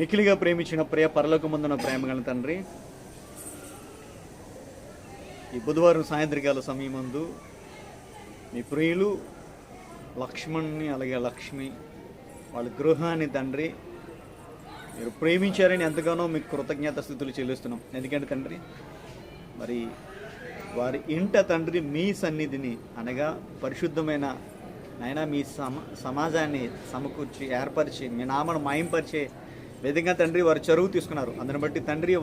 మిక్కిలిగా ప్రేమించిన ప్రియ పరలోకమందున ప్రేమగల తండ్రి, ఈ బుధవారం సాయంత్రకాల సమయమందు మీ ప్రియులు లక్ష్మణ్ని అలాగే లక్ష్మి వాళ్ళ గృహాన్ని తండ్రి మీరు ప్రేమించారని ఎంతగానో మీకు కృతజ్ఞత స్థితులు చెల్లిస్తున్నాం. ఎందుకంటే తండ్రి మరి వారి ఇంట తండ్రి మీ సన్నిధిని అనగా పరిశుద్ధమైన నాయన మీ సమాజాన్ని సమకూర్చి ఏర్పరిచి మీ నామను మాయంపరిచే విధంగా తండ్రి వారు చరువు తీసుకున్నారు. అందుని బట్టి తండ్రి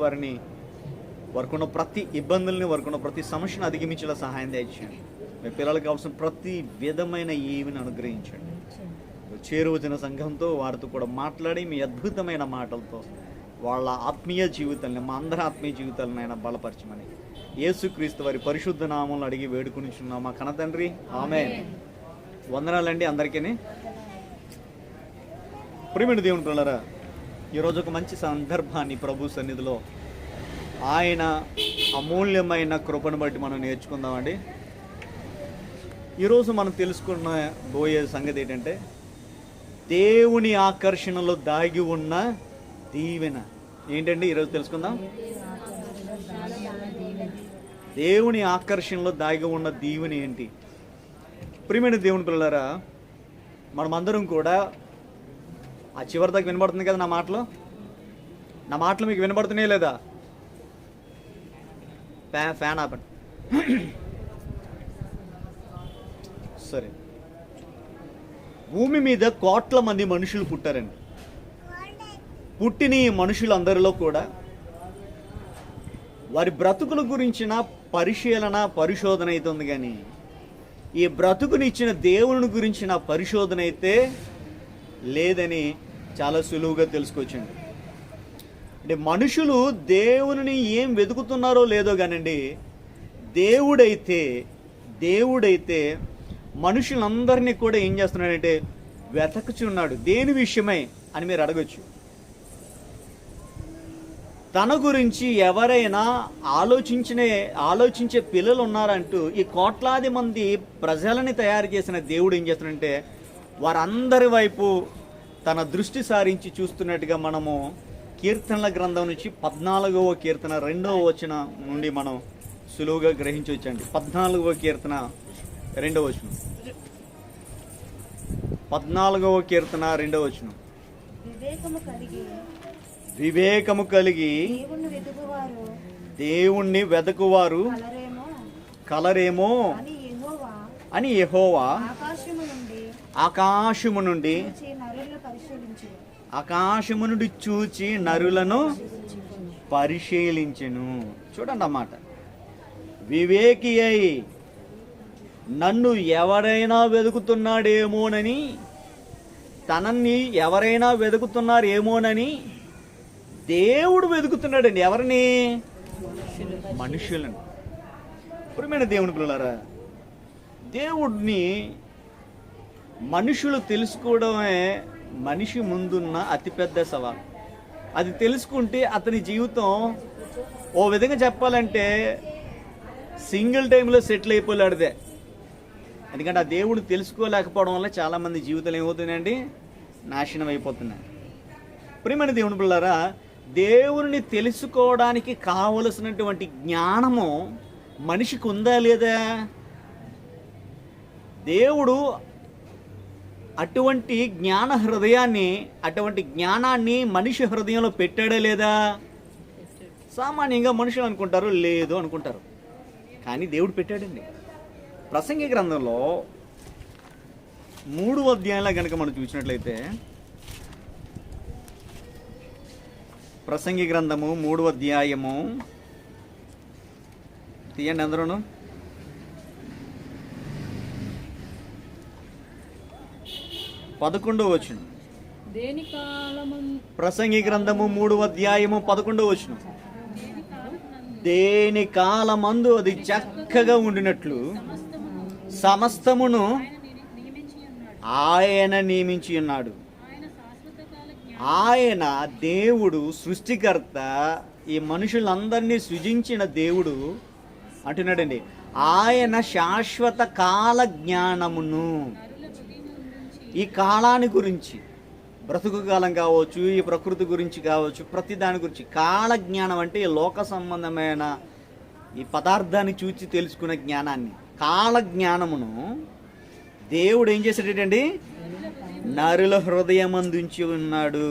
వారికున్న ప్రతి ఇబ్బందుల్ని వారికున్న ప్రతి సమస్యను అధిగమించేలా సహాయం దయచేయండి. మీ పిల్లలకు కావాల్సిన ప్రతి విధమైన ఈవిని అనుగ్రహించండి. చేరువచిన సంఘంతో వారితో కూడా మాట్లాడి మీ అద్భుతమైన మాటలతో వాళ్ళ ఆత్మీయ జీవితాలని మా అందరి ఆత్మీయ జీవితాలను ఆయన బలపరచమని యేసుక్రీస్తు వారి పరిశుద్ధ నామంలో అడిగి వేడుకునిచున్నాం మా కన్న తండ్రి, ఆమేన్. వందనాలండి అందరికీ. ప్రియమైన దేవుని పిల్లరా, ఈరోజు ఒక మంచి సందర్భాన్ని ప్రభు సన్నిధిలో ఆయన అమూల్యమైన కృపను బట్టి మనం నేర్చుకుందామండి. ఈరోజు మనం తెలుసుకున్న పోయే సంగతి ఏంటంటే దేవుని ఆకర్షణలో దాగి ఉన్న దీవెన ఏంటండి. ఈరోజు తెలుసుకుందాం. దేవుని ఆకర్షణలో దాగి ఉన్న దీవెన ఏంటి? ప్రియమైన దేవుని పిల్లలారా, మనమందరం కూడా ఆ చివరి దాకా వినబడుతుంది కదా నా మాటలు మీకు వినబడుతున్నాయి లేదా? ఫ్యాన్ ఆపండి. సరే, భూమి మీద కోట్ల మంది మనుషులు పుట్టారండి. పుట్టిన ఈ మనుషులందరిలో కూడా వారి బ్రతుకుల గురించిన పరిశోధన అయితే ఉంది, కానీ ఈ బ్రతుకునిచ్చిన దేవుని గురించిన పరిశోధన అయితే లేదని చాలా సులువుగా తెలుసుకోవచ్చండి. అంటే మనుషులు దేవుని ఏం వెతుకుతున్నారో లేదో కానండి, దేవుడైతే మనుషులందరినీ కూడా ఏం చేస్తున్నాడంటే వెతకుచున్నాడు. దేని విషయమై అని మీరు అడగచ్చు. తన గురించి ఎవరైనా ఆలోచించే పిల్లలు ఉన్నారంటూ ఈ కోట్లాది మంది ప్రజలని తయారు చేసిన దేవుడు ఏం చేస్తున్నాడంటే వారందరి వైపు తన దృష్టి సారించి చూస్తున్నట్టుగా మనము కీర్తనల గ్రంథం నుంచి 14వ కీర్తన 2వ వచనం నుండి మనం సులువుగా గ్రహించవచ్చండి. 14వ కీర్తన 2వ వచనం. 14వ కీర్తన 2వ వచనం. వివేకము కలిగి దేవుణ్ణి వెదకువారు కలరేమో అని యెహోవా ఆకాశము నుండి చూచి నరులను పరిశీలించెను. చూడండి అన్నమాట. వివేకి అయి నన్ను ఎవరైనా వెతుకుతున్నాడేమోనని, తనని ఎవరైనా వెతుకుతున్నారేమోనని దేవుడు వెతుకుతున్నాడండి. ఎవరిని? మనుషులను. ప్రియమైన దేవుని పిల్లలారా, దేవుడిని మనుషులు తెలుసుకోవడమే మనిషి ముందున్న అతిపెద్ద సవాల్. అది తెలుసుకుంటే అతని జీవితం ఓ విధంగా చెప్పాలంటే సింగిల్ టైంలో సెటిల్ అయిపోలేడుదే. ఎందుకంటే ఆ దేవుడు తెలుసుకోలేకపోవడం వల్ల చాలామంది జీవితాలు ఏమవుతున్నాయండి, నాశనం అయిపోతున్నాయి. ప్రియమైన దేవుని పిల్లలారా, దేవుని తెలుసుకోవడానికి కావలసినటువంటి జ్ఞానము మనిషికి ఉందా లేదా? దేవుడు అటువంటి అటువంటి జ్ఞానాన్ని మనిషి హృదయంలో పెట్టాడా లేదా? సామాన్యంగా మనుషులు అనుకుంటారు, లేదు అనుకుంటారు. కానీ దేవుడు పెట్టాడండి. ప్రసంగి గ్రంథంలో 3వ అధ్యాయంలో కనుక మనం చూసినట్లయితే, ప్రసంగి గ్రంథము 3వ అధ్యాయము తీయండి అందరూను. 11వ వచనం. ప్రసంగి గ్రంథము 3వ అధ్యాయము 11వ వచనం. దేని కాలమందు అది చక్కగా ఉండినట్లు సమస్తమును ఆయన నియమించి ఉన్నాడు. ఆయన దేవుడు, సృష్టికర్త, ఈ మనుషులందరినీ సృజించిన దేవుడు అంటున్నాడండి. ఆయన శాశ్వత కాల జ్ఞానమును, ఈ కాలాన్ని గురించి బ్రతుకు కాలం కావచ్చు, ఈ ప్రకృతి గురించి కావచ్చు, ప్రతి దాని గురించి. కాలజ్ఞానం అంటే ఈ లోక సంబంధమైన ఈ పదార్థాన్ని చూచి తెలుసుకునే జ్ఞానాన్ని, కాలజ్ఞానమును దేవుడు ఏం చేసేటండి, నరుల హృదయమందుంచి ఉన్నాడు.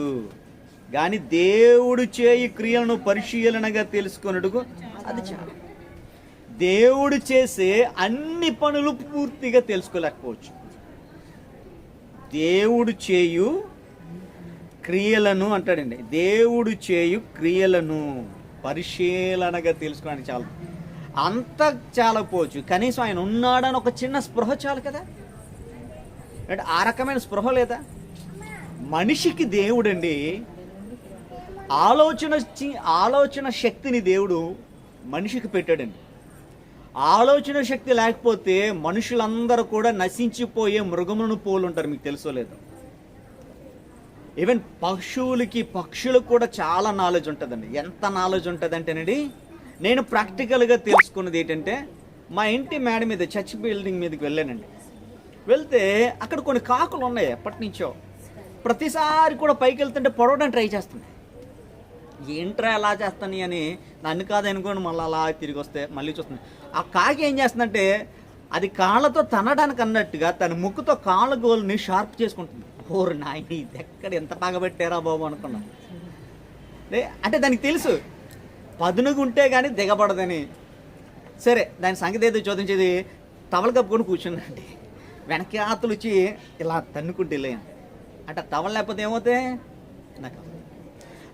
కానీ దేవుడు చేయి క్రియలను పరిశీలనగా తెలుసుకున్నట్టుకు అది చాలు. దేవుడు చేసే అన్ని పనులు పూర్తిగా తెలుసుకోలేకపోవచ్చు. దేవుడు చేయు క్రియలను అంటాడండి, దేవుడు చేయు క్రియలను పరిశీలనగా తెలుసుకోవడానికి చాలు. అంత చాలకపోవచ్చు, కనీసం ఆయన ఉన్నాడని ఒక చిన్న స్పృహ చాలు కదా. అంటే ఆ రకమైన స్పృహ లేదా? మనిషికి దేవుడండి ఆలోచన శక్తిని దేవుడు మనిషికి పెట్టాడండి. ఆలోచన శక్తి లేకపోతే మనుషులందరూ కూడా నశించిపోయే మృగములను పోలుంటారు. మీకు తెలుసో లేదో? ఈవెన్ పక్షులకు కూడా చాలా నాలెడ్జ్ ఉంటుందండి. ఎంత నాలెడ్జ్ ఉంటుందంటేనండి, నేను ప్రాక్టికల్గా తెలుసుకున్నది ఏంటంటే, మా ఇంటి మేడ మీద చర్చ్ బిల్డింగ్ మీదకి వెళ్ళానండి. వెళ్తే అక్కడ కొన్ని కాకులు ఉన్నాయి ఎప్పటి నుంచో. ప్రతిసారి కూడా పైకి వెళ్తుంటే పొడవడానికి ట్రై చేస్తున్నాయి. ఏంట్రా ఎలా చేస్తాను అని నన్ను కాదనుకోండి, మళ్ళీ అలా తిరిగి వస్తే మళ్ళీ చూస్తుంది. ఆ కాకి ఏం చేస్తుందంటే, అది కాళ్ళతో తనడానికి అన్నట్టుగా తన ముక్కుతో కాళ్ళ గోల్ని షార్ప్ చేసుకుంటుంది. ఓరు నాయన, ఇది ఎక్కడ ఎంత బాగా పెట్టారా బాబు అనుకున్నా. అంటే దానికి తెలుసు పదునుగా ఉంటే కానీ దిగబడదని. సరే, దాని సంగతి ఏదో చోదించేది, టవల్ కప్పుకొని కూర్చుందండి. వెనక్కి ఆతులు వచ్చి ఇలా తన్నుకుంటే వెళ్ళాను. అంటే టవల్ లేకపోతే ఏమవుతాయి నాకు.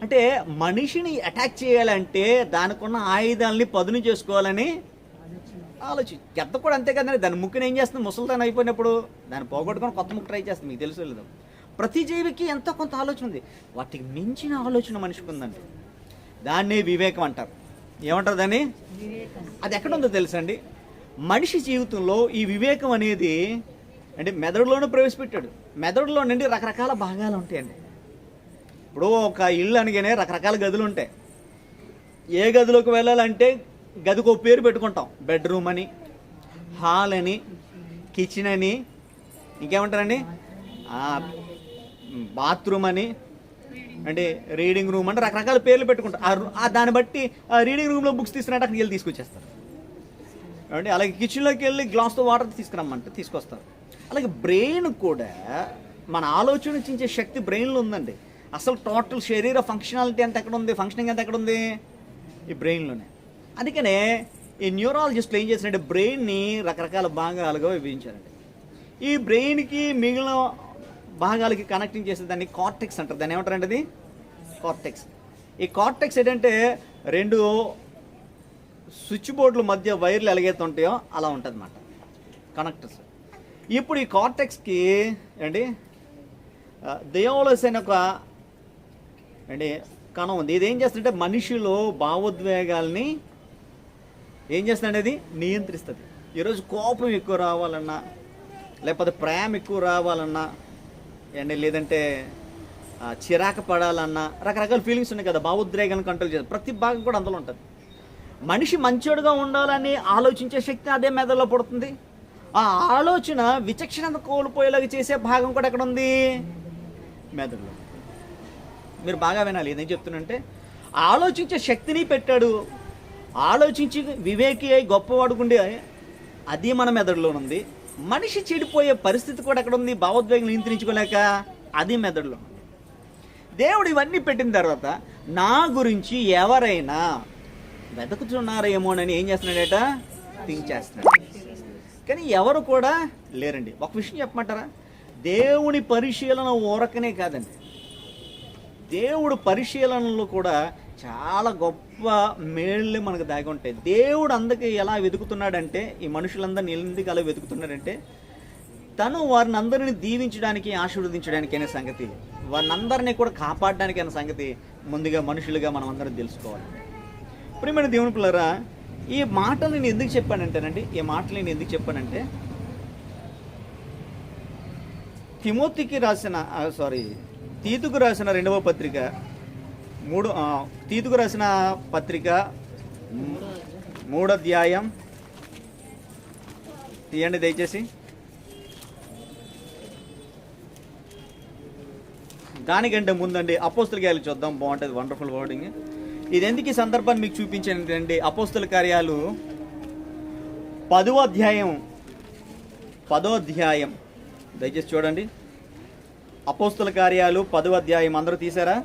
అంటే మనిషిని అటాక్ చేయాలంటే దానికి ఉన్న ఆయుధాలని పదును చేసుకోవాలని గద్ద కూడా అంతే కదండి. దాని ముక్కుని ఏం చేస్తుంది, ముసలిదాన్ని అయిపోయినప్పుడు దాన్ని పోగొట్టుకొని కొత్త ముక్కు ట్రై చేస్తుంది. మీకు తెలుసు లేదు? ప్రతి జీవికి ఎంతో కొంత ఆలోచన ఉంది. వాటికి మించిన ఆలోచన మనిషికి ఉందండి. దాన్నే వివేకం అంటారు. ఏమంటారు దాన్ని? అది ఎక్కడుందో తెలుసండి, మనిషి జీవితంలో ఈ వివేకం అనేది అంటే మెదడులోనే ప్రవేశపెట్టాడు. మెదడులో నుండి రకరకాల భాగాలు ఉంటాయండి. ఇప్పుడు ఒక ఇల్లు అనగానే రకరకాల గదులు ఉంటాయి. ఏ గదిలోకి వెళ్ళాలంటే గదికి ఒక పేరు పెట్టుకుంటాం. బెడ్రూమ్ అని, హాల్ అని, కిచెన్ అని, ఇంకేమంటారండి, బాత్రూమ్ అని, అంటే రీడింగ్ రూమ్ అంటే రకరకాల పేర్లు పెట్టుకుంటాం. దాన్ని బట్టి రీడింగ్ రూమ్లో బుక్స్ తీసుకున్నట్టు అక్కడికి వెళ్ళి తీసుకొచ్చేస్తారు అంటే. అలాగే కిచెన్లోకి వెళ్ళి గ్లాస్తో వాటర్ తీసుకొస్తారు. అలాగే బ్రెయిన్ కూడా, మన ఆలోచించే శక్తి బ్రెయిన్లో ఉందండి. అసలు టోటల్ శరీర ఫంక్షనాలిటీ ఎంత ఎక్కడ ఉంది, ఫంక్షనింగ్ ఎంత ఎక్కడ ఉంది, ఈ బ్రెయిన్లోనే. అందుకనే ఈ న్యూరాలజిస్టులు ఏం చేసినట్టే బ్రెయిన్ని రకరకాల భాగాలుగా విభజించారండి. ఈ బ్రెయిన్కి మిగిలిన భాగాలకి కనెక్టింగ్ చేసే దాన్ని కార్టెక్స్ అంటారు. దాన్ని ఏమంటారంటే అది కార్టెక్స్. ఈ కార్టెక్స్ ఏంటంటే రెండు స్విచ్ బోర్డుల మధ్య వైర్లు ఎలాగైతే ఉంటాయో అలా ఉంటుంది అన్నమాట, కనెక్టర్స్. ఇప్పుడు ఈ కార్టెక్స్కి అండి థియోలస్ అనే ఒక కణం ఉంది. ఇది ఏం చేస్తుంటే మనిషిలో భావోద్వేగాల్ని ఏం చేస్తుందంటే అది నియంత్రిస్తుంది. ఈరోజు కోపం ఎక్కువ రావాలన్నా, లేకపోతే ప్రేమ ఎక్కువ రావాలన్నా లేదంటే చిరాకు పడాలన్నా రకరకాల ఫీలింగ్స్ ఉన్నాయి కదా, భావోద్వేగాలను కంట్రోల్ చేస్తారు. ప్రతి భాగం కూడా అందులో ఉంటుంది. మనిషి మంచోడుగా ఉండాలని ఆలోచించే శక్తి అదే మెదడులో పడుతుంది. ఆ ఆలోచన విచక్షణ కోల్పోయేలాగా చేసే భాగం కూడా ఎక్కడ ఉంది, మెదడులో. మీరు బాగా వినాలి. ఏదేం చెప్తున్నంటే, ఆలోచించే శక్తిని పెట్టాడు. ఆలోచించి వివేకి అయి గొప్పవాడుకుండే అది మన మెదడులో ఉంది. మనిషి చెడిపోయే పరిస్థితి కూడా ఎక్కడ ఉంది, భావోద్వేగం నియంత్రించుకోలేక అది మెదడులో ఉంది. దేవుడు ఇవన్నీ పెట్టిన తర్వాత నా గురించి ఎవరైనా వెతుకుతున్నారేమోనని ఏం చేస్తున్నాడట, థింక్ చేస్తున్నాడు. కానీ ఎవరు కూడా లేరండి. ఒక విషయం చెప్పమంటారా, దేవుని పరిశీలన ఊరకనే కాదండి, దేవుడు పరిశీలనలో కూడా చాలా గొప్ప మేళ్ళే మనకు దాగి ఉంటాయి. దేవుడు అందుకే ఎలా వెతుకుతున్నాడంటే, ఈ మనుషులందరినీ ఎందుకు అలా వెతుకుతున్నాడంటే, తను వారిని అందరినీ దీవించడానికి, ఆశీర్వదించడానికి అనే సంగతి, వారిని అందరినీ కూడా కాపాడడానికి అనే సంగతి ముందుగా మనుషులుగా మనం అందరం తెలుసుకోవాలి. ప్రియమైన దేవుని పిల్లరా, ఈ మాటలు నేను ఎందుకు చెప్పానంటేనండి, తీతుకు రాసిన రెండవ పత్రిక తీతుకు రాసిన పత్రిక 3వ అధ్యాయం తీయండి దయచేసి. దానికంటే ముందండి అపోస్తుల కార్యాలు చూద్దాం, బాగుంటుంది, వండర్ఫుల్ వర్డింగ్. ఇది ఎందుకు ఈ సందర్భాన్ని మీకు చూపించానంటే అపోస్తుల కార్యాలు 10వ అధ్యాయం దయచేసి చూడండి. అపోస్తుల కార్యాలు 10వ అధ్యాయం అందరూ తీసారా?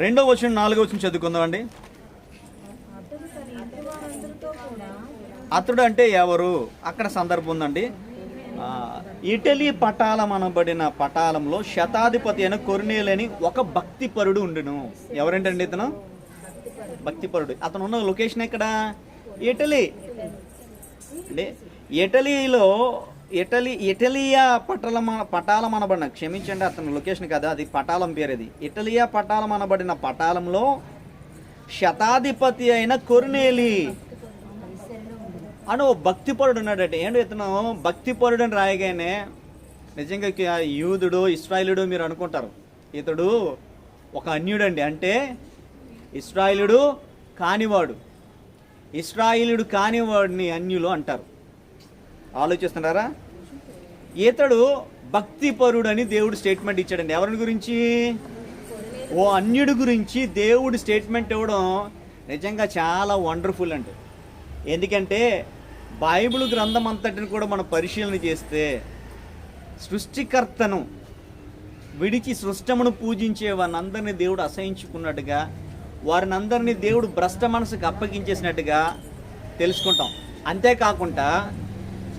రెండో వచనం 4వ వచనం చదువుకుందామండి. అతడు అంటే ఎవరు? అక్కడ సందర్భం ఉందండి. ఇటలీ పటాలం అనబడిన పటాలంలో శతాధిపతి అయిన కొర్నేలని ఒక భక్తిపరుడు ఉండును. ఎవరంటండి ఇతను? భక్తిపరుడు. అతను ఉన్న లొకేషన్ ఎక్కడ? ఇటలీ అంటే ఇటలీలో ఇటలియా పటాలం అనబడిన, క్షమించండి అతని లొకేషన్ కదా, అది పటాలం పేరు. అది ఇటలియా పటాలం అనబడిన పటాలంలో శతాధిపతి అయిన కొర్నేలి అని ఓ భక్తిపరుడు ఉన్నాడట. ఏంటో ఇతను భక్తిపరుడు అని రాయగానే నిజంగా యూదుడు, ఇస్రాయేలుడు మీరు అనుకుంటారు. ఇతడు ఒక అన్యుడండి. అంటే ఇస్రాయేలుడు కానివాడు. ఇస్రాయేలుడు కానివాడిని అన్యులు అంటారు. ఆలోచిస్తున్నారా? ఇతడు భక్తిపరుడు అని దేవుడు స్టేట్మెంట్ ఇచ్చాడండి. ఎవరి గురించి? ఓ అన్యుడి గురించి దేవుడు స్టేట్మెంట్ ఇవ్వడం నిజంగా చాలా వండర్ఫుల్ అండి. ఎందుకంటే బైబిల్ గ్రంథం అంతటిని కూడా మనం పరిశీలన చేస్తే సృష్టికర్తను విడిచి సృష్టమును పూజించే వారిని అందరినీ దేవుడు అసహించుకున్నట్టుగా, వారిని అందరినీ దేవుడు భ్రష్ట మనసుకు అప్పగించేసినట్టుగా తెలుసుకుంటాం. అంతేకాకుండా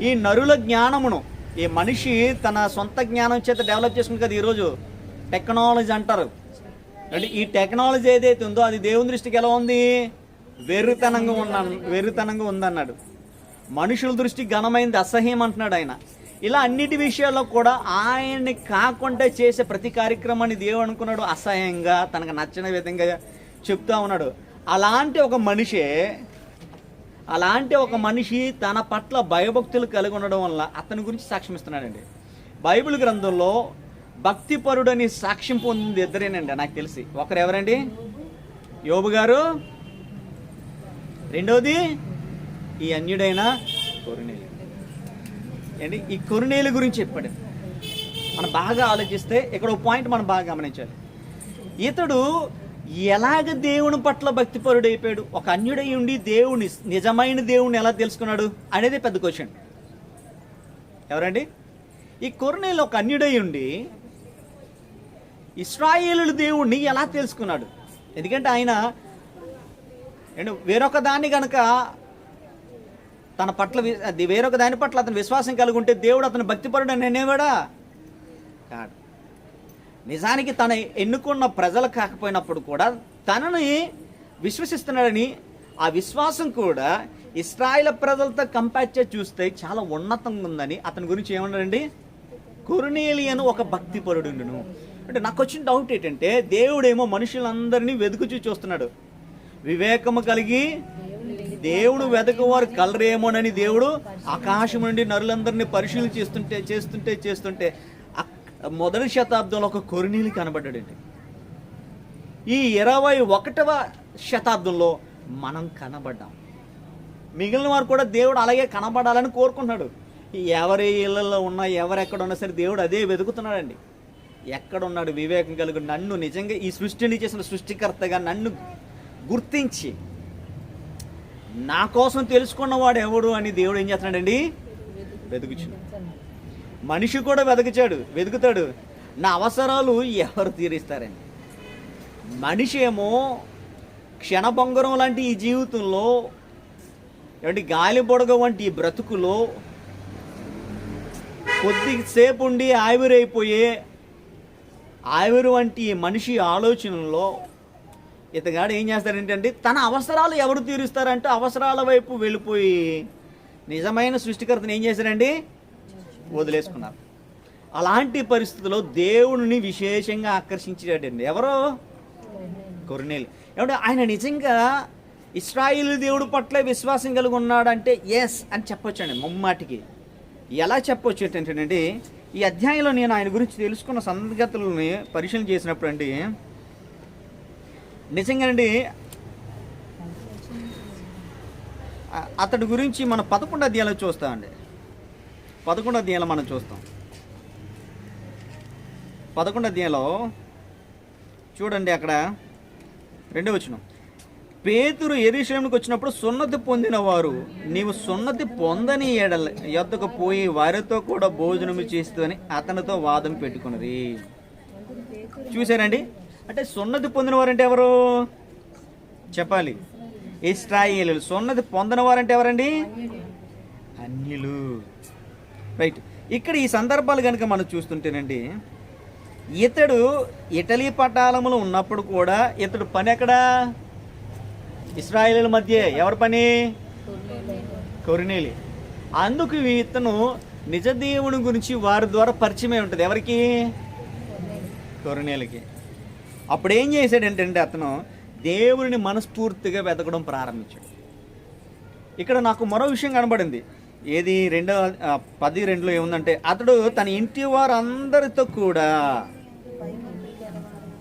ఈ నరుల జ్ఞానమును ఈ మనిషి తన సొంత జ్ఞానం చేత డెవలప్ చేసుకుంది కదా ఈరోజు టెక్నాలజీ అంటారు. అంటే ఈ టెక్నాలజీ ఏదైతే ఉందో అది దేవుని దృష్టికి ఎలా ఉంది? వెర్రితనంగా ఉందన్నాడు. మనుషుల దృష్టి ఘనమైంది, అసహ్యం అంటున్నాడు ఆయన. ఇలా అన్నిటి విషయాల్లో కూడా ఆయన్ని కాకుండా చేసే ప్రతి కార్యక్రమాన్ని దేవుడు అనుకున్నాడు అసహ్యంగా, తనకు నచ్చిన విధంగా చెప్తా ఉన్నాడు. అలాంటి ఒక మనిషి తన పట్ల భయభక్తులు కలిగి ఉండడం వల్ల అతని గురించి సాక్ష్యం ఇస్తున్నాడండి. బైబిల్ గ్రంథంలో భక్తిపరుడని సాక్ష్యం పొందింది ఇద్దరేనండి నాకు తెలిసి. ఒకరు ఎవరండి? యోబు గారు. రెండవది ఈ అన్యుడైన కొర్నేలి అండి. ఈ కొర్నేలి గురించి చెప్పాడు. మనం బాగా ఆలోచిస్తే ఇక్కడ ఒక పాయింట్ మనం బాగా గమనించాలి. ఇతడు ఎలాగ దేవుని పట్ల భక్తిపరుడు అయిపోయాడు? ఒక అన్యుడై ఉండి దేవుని, నిజమైన దేవుని ఎలా తెలుసుకున్నాడు అనేది పెద్ద క్వశ్చన్. ఎవరండి? ఈ కొర్నేలి ఒక అన్యుడై ఉండి ఇశ్రాయేలు దేవుణ్ణి ఎలా తెలుసుకున్నాడు? ఎందుకంటే ఆయన వేరొక దాన్ని కనుక తన పట్ల వేరొక దాని పట్ల అతను విశ్వాసం కలిగి ఉంటే దేవుడు అతను భక్తిపరుడు అని అనేవాడా? కాదు. నిజానికి తన ఎన్నుకున్న ప్రజలు కాకపోయినప్పుడు కూడా తనని విశ్వసిస్తున్నాడని, ఆ విశ్వాసం కూడా ఇశ్రాయేలు ప్రజలతో కంపేర్ చేసి చూస్తే చాలా ఉన్నతంగా ఉందని అతని గురించి ఏమన్నాడండి? కొర్నేలి అని ఒక భక్తిపరుడును. అంటే నాకు వచ్చిన డౌట్ ఏంటంటే దేవుడేమో మనుషులందరినీ వెతుకుచూ చూస్తున్నాడు. వివేకము కలిగి దేవుడు వెతకవారు కలరేమోనని దేవుడు ఆకాశం నుండి నరులందరినీ పరిశీలన చేస్తుంటే మొదటి శతాబ్దంలో ఒక కొర్నేలి కనబడ్డాడండి. ఈ 21వ శతాబ్దంలో మనం కనబడ్డాం. మిగిలిన వారు కూడా దేవుడు అలాగే కనబడాలని కోరుకుంటున్నాడు. ఎవరి ఇళ్లలో ఉన్నా, ఎవరెక్కడ ఉన్నా సరే దేవుడు అదే వెతుకుతున్నాడండి. ఎక్కడున్నాడు వివేకం కలిగి, నన్ను నిజంగా ఈ సృష్టిని చేసిన సృష్టికర్తగా నన్ను గుర్తించి నా కోసం తెలుసుకున్నవాడు ఎవడు అని దేవుడు ఏం చేస్తున్నాడండి? వెతుకుచున్నాడు. మనిషి కూడా వెతుకుతాడు. నా అవసరాలు ఎవరు తీరుస్తారని. మనిషి ఏమో క్షణభంగరం లాంటి ఈ జీవితంలో, ఏమంటే గాలి బొడగ వంటి ఈ బ్రతుకులో కొద్దిసేపు ఉండి ఆవిరైపోయే ఆవిరి వంటి మనిషి ఆలోచనలో ఇతగాడు ఏం చేస్తాడంటే తన అవసరాలు ఎవరు తీరుస్తారంటే అవసరాల వైపు వెళ్ళిపోయి నిజమైన సృష్టికర్తను ఏం చేశారండి? వదిలేసుకున్నారు. అలాంటి పరిస్థితుల్లో దేవుడిని విశేషంగా ఆకర్షించాడండి. ఎవరో? కొర్నేలి. ఏమంటే ఆయన నిజంగా ఇశ్రాయేలు దేవుడి పట్ల విశ్వాసం కలిగి ఉన్నాడంటే ఎస్ అని చెప్పొచ్చండి ముమ్మాటికి. ఎలా చెప్పొచ్చు ఏంటంటే ఈ అధ్యాయంలో నేను ఆయన గురించి తెలుసుకున్న సంగతులని పరిశీలన చేసినప్పుడు అండి నిజంగానండి అతడి గురించి మనం 11వ అధ్యాయంలో చూస్తామండి. 11వ అధ్యాయంలో మనం చూస్తాం. 11వ అధ్యాయంలో చూడండి, అక్కడ 2వ వచనం. పేతురు యెరూషలేముకు వచ్చినప్పుడు సున్నతి పొందిన వారు నీవు సున్నతి పొందని ఎడల యొద్దకు పోయి వారితో కూడా భోజనము చేస్తూ అని అతనితో వాదం పెట్టుకున్నది. చూసారండి, అంటే సున్నతి పొందిన వారంటే ఎవరు చెప్పాలి? ఇశ్రాయేలీయులు. సున్నతి పొందిన వారంటే ఎవరండి? అన్యులు. రైట్. ఇక్కడ ఈ సందర్భాలు కనుక మనం చూస్తుంటేనండి, ఇతడు ఇటలీ పటాలములో ఉన్నప్పుడు కూడా ఇతడు పని ఎక్కడ? ఇశ్రాయేలీయుల మధ్య. ఎవరి పని? కొర్నేలి. అందుకు ఇతను నిజ దేవుని గురించి వారి ద్వారా పరిచయమే ఉంటుంది. ఎవరికి? కొర్నేలికి. అప్పుడు ఏం చేశాడంటే అతను దేవుని మనస్ఫూర్తిగా వెతకడం ప్రారంభించాడు. ఇక్కడ నాకు మరో విషయం కనబడింది. ఏది? 10:2 ఏముందంటే, అతడు తన ఇంటి వారందరితో కూడా,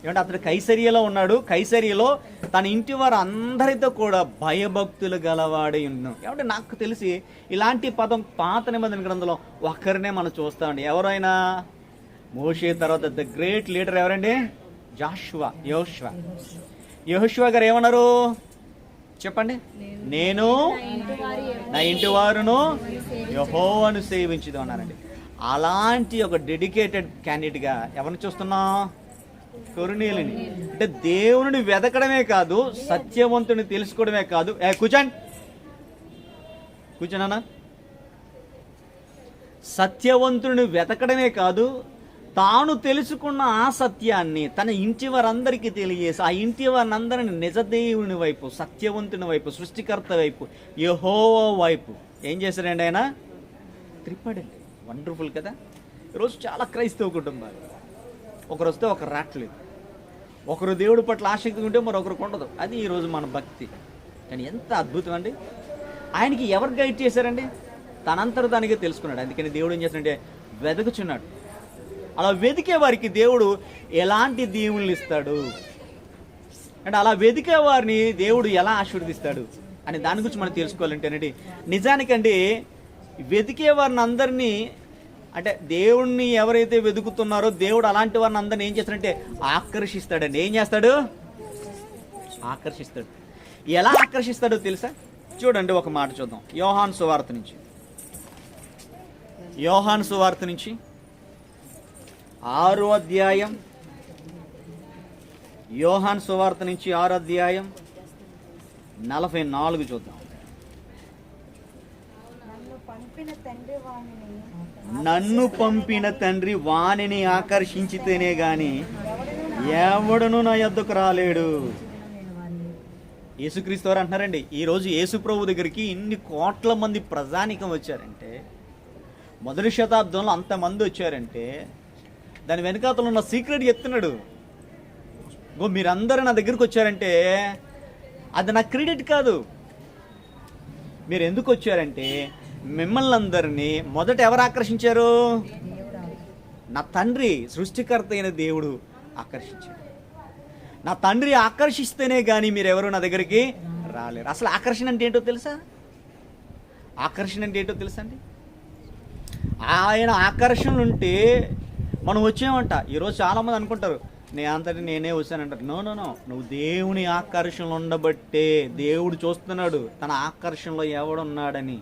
ఏమంటే అతడు కైసరియలో ఉన్నాడు. కైసరియలో తన ఇంటి వారు అందరితో కూడా భయభక్తులు గలవాడే ఉన్నాం. ఏమంటే నాకు తెలిసి ఇలాంటి పదం పాత నిబంధన గ్రంథంలో ఒక్కరినే మనం చూస్తామండి. ఎవరైనా? మోషే తర్వాత ద గ్రేట్ లీడర్ ఎవరండి? యెహోషువ గారు ఏమన్నారు చెప్పండి? నేను నా ఇంటి వారును యెహోవాను సేవించుదు అన్నారండి. అలాంటి ఒక డెడికేటెడ్ క్యాండిడేట్గా ఎవరిని చూస్తున్నాం? కొర్నేలిని. అంటే దేవుని వెతకడమే కాదు, సత్యవంతుని తెలుసుకోవడమే కాదు. కూర్చోనా? సత్యవంతుని వెతకడమే కాదు, తాను తెలుసుకున్న ఆ సత్యాన్ని తన ఇంటి వారందరికీ తెలియజేసి ఆ ఇంటి వారందరిని నిజదేవుని వైపు, సత్యవంతుని వైపు, సృష్టికర్త వైపు, యెహోవా వైపు ఏం చేశారండి? ఆయన త్రిప్పాడండి. వండర్ఫుల్ కదా. ఈరోజు చాలా క్రైస్తవ కుటుంబాలు, ఒకరు వస్తే ఒకరు రావట్లేదు. ఒకరు దేవుడి పట్ల ఆసక్తి ఉంటే మరొకరికి ఉండదు. అది ఈరోజు మన భక్తి. కానీ ఎంత అద్భుతం అండి! ఆయనకి ఎవరు గైడ్ చేశారండి? తనంతట దానికే తెలుసుకున్నాడు. అందుకని దేవుడు ఏం చేస్తాడంటే వెతుకుచున్నాడు. అలా వెతికే వారికి దేవుడు ఎలాంటి దీవుల్ని ఇస్తాడు అంటే, అలా వెతికే వారిని దేవుడు ఎలా ఆశీర్వదిస్తాడు అని దాని గురించి మనం తెలుసుకోవాలంటేనండి, నిజానికండి వెతికే వారిని అందరినీ, అంటే దేవుణ్ణి ఎవరైతే వెతుకుతున్నారో దేవుడు అలాంటి వారిని అందరిని ఏం చేస్తాడంటే ఆకర్షిస్తాడండి. ఏం చేస్తాడు? ఆకర్షిస్తాడు. ఎలా ఆకర్షిస్తాడో తెలుసా? చూడండి, ఒక మాట చూద్దాం. యోహాను సువార్త నుంచి 6వ అధ్యాయం. యోహాను సువార్త నుంచి 6వ అధ్యాయం 44 చూద్దాం. నన్ను పంపిన తండ్రి వానిని ఆకర్షించితేనే గాని ఎవడును నా యొద్దకు రాలేడు. యేసుక్రీస్తు వారు అంటున్నారండి, ఈరోజు యేసు ప్రభు దగ్గరికి ఇన్ని కోట్ల మంది ప్రజానికం వచ్చారంటే, మొదటి శతాబ్దంలో అంతమంది వచ్చారంటే దాని వెనకాతలు ఉన్న సీక్రెట్ చెప్తున్నాడు. మీరందరూ నా దగ్గరికి వచ్చారంటే అది నా క్రెడిట్ కాదు. మీరు ఎందుకు వచ్చారంటే మిమ్మల్ని అందరినీ మొదట ఎవరు ఆకర్షించారు? నా తండ్రి, సృష్టికర్త అయిన దేవుడు ఆకర్షించాడు. నా తండ్రి ఆకర్షిస్తేనే కానీ మీరెవరు నా దగ్గరికి రాలేరు. అసలు ఆకర్షణ అంటే ఏంటో తెలుసా? ఆకర్షణ అంటే ఏంటో తెలుసా అండి? ఆయన ఆకర్షణలు ఉంటే మనం వచ్చామంట. ఈరోజు చాలామంది అనుకుంటారు అంతటి నేనే వచ్చానంటారు. నో, నువ్వు దేవుని ఆకర్షణలు ఉండబట్టే దేవుడు చూస్తున్నాడు తన ఆకర్షణలో ఎవడున్నాడని,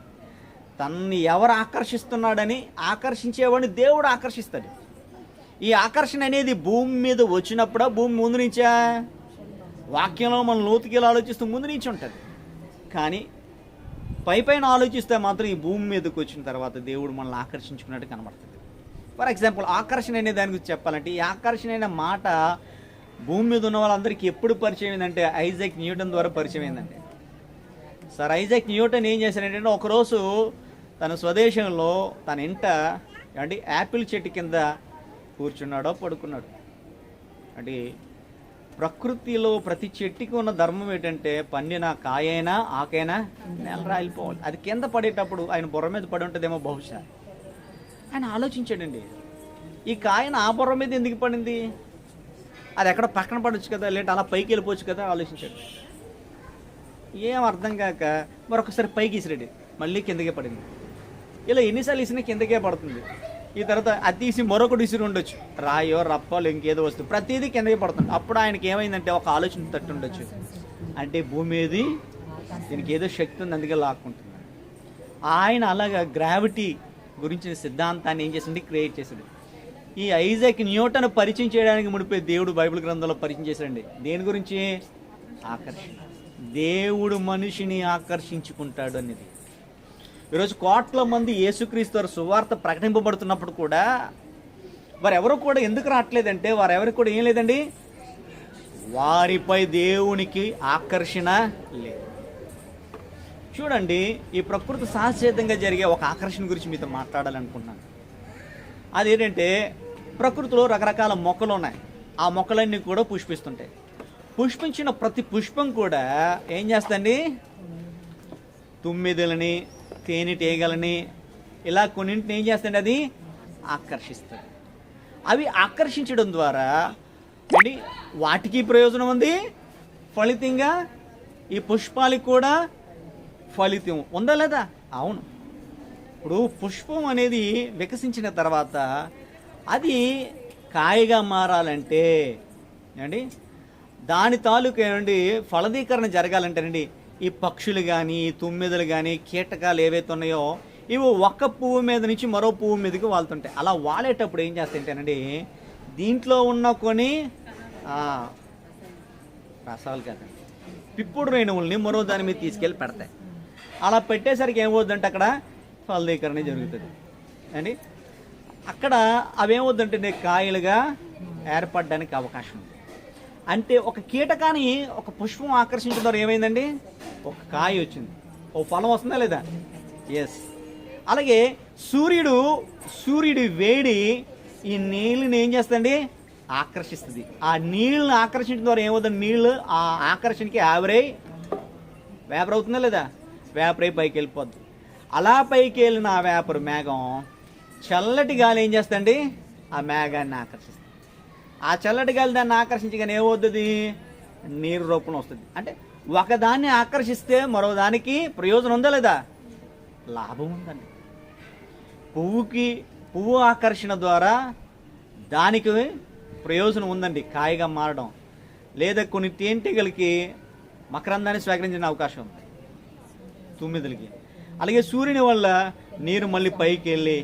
తనని ఎవరు ఆకర్షిస్తున్నాడని. ఆకర్షించేవాడిని దేవుడు ఆకర్షిస్తాడు. ఈ ఆకర్షణ అనేది భూమి మీద వచ్చినప్పుడా, భూమి ముందు నుంచా? వాక్యంలో మనం లోతుకి ఆలోచిస్తూ ముందు నుంచి ఉంటుంది. కానీ పైన ఆలోచిస్తే మాత్రం ఈ భూమి మీదకి వచ్చిన తర్వాత దేవుడు మనల్ని ఆకర్షించుకున్నట్టు కనబడుతుంది. ఫర్ ఎగ్జాంపుల్, ఆకర్షణ అనే దాని గురించి చెప్పాలంటే, ఈ ఆకర్షణ అనే మాట భూమి మీద ఉన్న వాళ్ళందరికీ ఎప్పుడు పరిచయం అయిందంటే ఐజాక్ న్యూటన్ ద్వారా పరిచయం అయిందండి. సార్ ఐజాక్ న్యూటన్ ఏం చేశాడంటే, ఒకరోజు తన స్వదేశంలో తన ఇంట అంటే యాపిల్ చెట్టు కింద కూర్చున్నాడో పడుకున్నాడు. అంటే ప్రకృతిలో ప్రతి చెట్టుకి ఉన్న ధర్మం ఏంటంటే, పండిన కాయైనా ఆకైనా నేల రాలిపోవాలి. అది కింద పడేటప్పుడు ఆయన బుర్ర మీద పడి ఉంటుందేమో బహుశా. ఆయన ఆలోచించాడండి, ఈ కాయన ఆ బుర్ర మీద ఎందుకు పడింది? అది ఎక్కడ పక్కన పడవచ్చు కదా, లేదంటే అలా పైకి వెళ్ళిపోవచ్చు కదా ఆలోచించాడు. ఏం అర్థం కాక మరొకసారి పైకి ఇసిరాడు, మళ్ళీ కిందకే పడింది. ఇలా ఎన్నిసార్లు ఇసినా కిందకే పడుతుంది. ఈ తర్వాత అది తీసి మరొకటి ఇసిరి ఉండొచ్చు, రాయో రప్పలు ఇంకేదో వస్తుంది, ప్రతిదీ కిందకే పడుతుంది. అప్పుడు ఆయనకి ఏమైందంటే ఒక ఆలోచన తట్టు ఉండొచ్చు, అంటే భూమి ఏది దీనికి ఏదో శక్తి ఉంది అందుకే లాక్కుంటుంది. ఆయన అలాగా గ్రావిటీ గురించిన సిద్ధాంతాన్ని ఏం చేసింది, క్రియేట్ చేశాడు. ఈ ఐజాక్ న్యూటన్ పరిచయం చేయడానికి ముడిపే దేవుడు బైబిల్ గ్రంథంలో పరిచయం చేశాడండి. దేని గురించి? ఆకర్షణ. దేవుడు మనిషిని ఆకర్షించుకుంటాడు అనేది. ఈరోజు కోట్ల మంది యేసుక్రీస్తు వారి సువార్త ప్రకటింపబడుతున్నప్పుడు కూడా వారెవరు కూడా ఎందుకు రావట్లేదంటే, వారెవరికి కూడా ఏం లేదండి, వారిపై దేవునికి ఆకర్షణ లేదు. చూడండి, ఈ ప్రకృతి సహజసిద్ధంగా జరిగే ఒక ఆకర్షణ గురించి మీతో మాట్లాడాలనుకుంటున్నాను. అదేంటంటే, ప్రకృతిలో రకరకాల మొక్కలు ఉన్నాయి. ఆ మొక్కలన్నీ కూడా పుష్పిస్తుంటాయి. పుష్పించిన ప్రతి పుష్పం కూడా ఏం చేస్తుంది, తుమ్మిదలని, తేనెటీగలని, ఇలా కొన్నింటిని ఏం చేస్తుంది, అది ఆకర్షిస్తుంది. అవి ఆకర్షించడం ద్వారా ఏంటి, వాటికి ప్రయోజనం ఉంది, ఫలితంగా ఈ పుష్పాలకు కూడా ఫలితం ఉందా లేదా? అవును. ఇప్పుడు పుష్పం అనేది వికసించిన తర్వాత అది కాయగా మారాలంటే అండి, దాని తాలూకు ఏమండి ఫలదీకరణ జరగాలంటేనండి, ఈ పక్షులు కానీ, తుమ్మెదలు కానీ, కీటకాలు ఏవైతే ఉన్నాయో ఇవి ఒక్క పువ్వు మీద నుంచి మరో పువ్వు మీదకి వాళ్తుంటాయి. అలా వాలేటప్పుడు ఏం చేస్తాయంటేనండి, దీంట్లో ఉన్న కొన్ని రసాలు కదండి, పిప్పుడు రేణువుల్ని మరో దాని మీద తీసుకెళ్ళి పెడతాయి. అలా పెట్టేసరికి ఏమవుద్దంటే అక్కడ ఫలదీకరణ జరుగుతుంది అండి. అక్కడ అవేమవుద్దంటే కాయలుగా ఏర్పడడానికి అవకాశం ఉంది. అంటే ఒక కీటకాన్ని ఒక పుష్పం ఆకర్షించడం ద్వారా ఏమైందండి, ఒక కాయ వచ్చింది, ఓ ఫలం వస్తుందా లేదా? ఎస్. అలాగే సూర్యుడి వేడి ఈ నీళ్ళని ఏం చేస్తుంది, ఆకర్షిస్తుంది. ఆ నీళ్ళని ఆకర్షించడం ద్వారా ఏమవుతుంది, నీళ్ళు ఆ ఆకర్షణకి వేపర్ అవుతుందా లేదా? వేపర్ అయి పైకి వెళ్ళిపోద్ది. అలా పైకి వెళ్ళిన ఆ వేపర్ మేఘం చల్లటి గాలి ఏం చేస్తుంది, ఆ మేఘాన్ని ఆకర్షిస్తుంది. ఆ చల్లటి గాలి దాన్ని ఆకర్షించగానే ఏమవుతుంది, నీరు రూపంలో వస్తుంది. అంటే ఒకదాన్ని ఆకర్షిస్తే మరో దానికి ప్రయోజనం ఉందా లేదా? లాభం ఉందండి. పువ్వు ఆకర్షణ ద్వారా దానికి ప్రయోజనం ఉందండి, కాయగా మారడం. లేదా కొన్ని తేనెటీగలకి మకరందాన్ని స్వీకరించిన అవకాశం ఉంది, తుమ్మిదలకి. అలాగే సూర్యుని వల్ల నీరు మళ్ళీ పైకి వెళ్ళి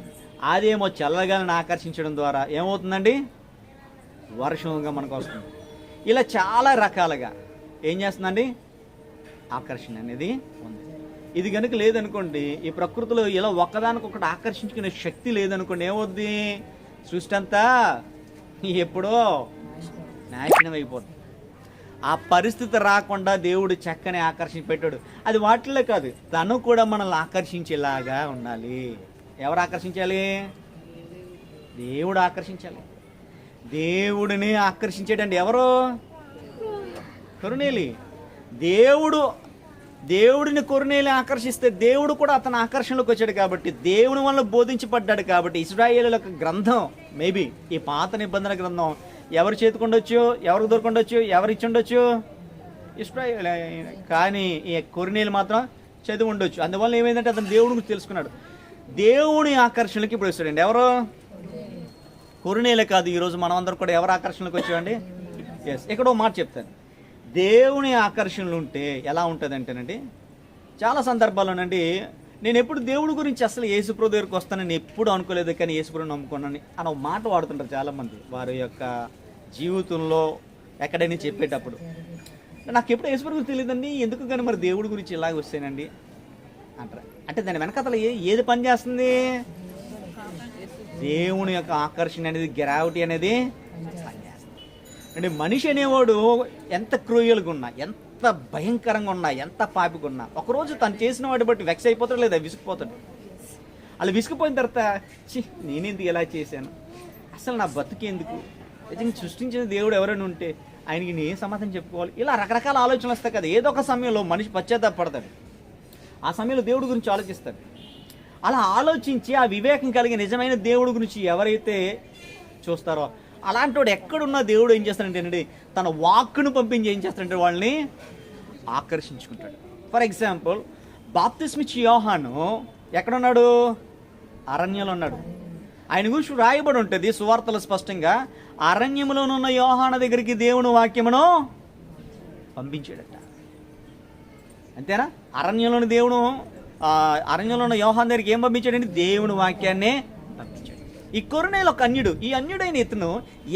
అదేమో చల్లగాలిని ఆకర్షించడం ద్వారా ఏమవుతుందండి, వర్షంగా మనకు వస్తుంది. ఇలా చాలా రకాలుగా ఏం చేస్తుందండి, ఆకర్షణ అనేది ఉంది. ఇది కనుక లేదనుకోండి, ఈ ప్రకృతిలో ఇలా ఒక్కదానికొకటి ఆకర్షించుకునే శక్తి లేదనుకోండి, ఏమవుద్ది, సృష్టి అంతా ఎప్పుడో నాశనం అయిపోతుంది. ఆ పరిస్థితి రాకుండా దేవుడు చక్కని ఆకర్షించి పెట్టాడు. అది వాటిల్లో కాదు, తను కూడా మనల్ని ఆకర్షించేలాగా ఉండాలి. ఎవరు ఆకర్షించాలి? దేవుడు ఆకర్షించాలి. దేవుడిని ఆకర్షించేటండి ఎవరు? కొర్నేలి. దేవుడిని కొర్నేలి ఆకర్షిస్తే దేవుడు కూడా అతని ఆకర్షణలోకి వచ్చాడు కాబట్టి, దేవుని వల్ల బోధించబడ్డాడు కాబట్టి, ఇశ్రాయేలుల గ్రంథం మేబీ ఈ పాత నిబంధన గ్రంథం ఎవరు చేతుకుండొచ్చు, ఎవరికి దొరకుండొచ్చు, ఎవరు ఇచ్చిండొచ్చు, ఇశ్రాయేలు. కానీ ఈ కొర్నేలి మాత్రం చదివి ఉండొచ్చు. అందువల్ల ఏమైందంటే అతను దేవుడి గురించి తెలుసుకున్నాడు. దేవుని ఆకర్షణలకి ఇప్పుడు వస్తాడండి ఎవరు? కొర్నేలే కాదు, ఈరోజు మనం అందరం కూడా ఎవరు ఆకర్షణలకు వచ్చామండి? ఎస్. ఎక్కడో మాట చెప్తాను, దేవుని ఆకర్షణలు ఉంటే ఎలా ఉంటుంది అంటేనండి, చాలా సందర్భాల్లోనండి నేను ఎప్పుడు దేవుడి గురించి అసలు యేసుప్రభు దగ్గరికి వస్తానని ఎప్పుడు అనుకోలేదు, కానీ యేసుప్రభుని నమ్ముకున్నాను అని ఒక మాట వాడుతుంటారు చాలామంది వారి యొక్క జీవితంలో ఎక్కడైనా చెప్పేటప్పుడు. నాకు ఎప్పుడు యేసుప్రభు గురించి తెలియదండి, ఎందుకు కానీ మరి దేవుడి గురించి ఇలాగ వస్తానండి అంటారు. అంటే దాని వెనకతల ఏది పని చేస్తుంది? దేవుని యొక్క ఆకర్షణ అనేది, గ్రావిటీ అనేది పనిచేస్తుంది. అంటే మనిషి అనేవాడు ఎంత క్రూయల్గా ఉన్నా, ఎంత భయంకరంగా ఉన్నా, ఎంత పాపిగా ఉన్నా, ఒకరోజు తను చేసిన వాటి బట్టి వెక్స్ అయిపోతాడు, లేదా విసిగిపోతాడు. అలా విసిగిపోయిన తర్వాత నేనెందుకు ఇలా చేశాను, అసలు నా బతుకెందుకు, నిజంగా సృష్టించిన దేవుడు ఎవరైనా ఉంటే ఆయనకి నేను సమాధానం చెప్పుకోవాలి, ఇలా రకరకాల ఆలోచనలు వస్తాయి కదా. ఏదో ఒక సమయంలో మనిషి పశ్చాత్తాపడతాడు, ఆ సమయంలో దేవుడి గురించి ఆలోచిస్తాడు. అలా ఆలోచించి ఆ వివేకం కలిగి నిజమైన దేవుడి గురించి ఎవరైతే చూస్తారో అలాంటి వాడు ఎక్కడున్నా దేవుడు ఏం చేస్తాడంటేనండి, తన వాక్కును పంపించి ఏం చేస్తాడంటే వాళ్ళని ఆకర్షించుకుంటాడు. ఫర్ ఎగ్జాంపుల్ బాప్తిస్మిచ్చి యోహాను ఎక్కడున్నాడు? అరణ్యంలో ఉన్నాడు. ఆయన గురించి రాయబడి ఉంటుంది సువార్తలు స్పష్టంగా, అరణ్యంలోనున్న యోహాను దగ్గరికి దేవుని వాక్యమును పంపించాడట. అంతేనా? అరణ్యంలోని దేవుడు అరణ్యంలో ఉన్న యోహాను దగ్గరికి ఏం పంపించాడండి? దేవుని వాక్యాన్నే పంపించాడు. ఈ కొర్నేలు ఒక అన్యుడు. ఈ అన్యుడైన ఇతను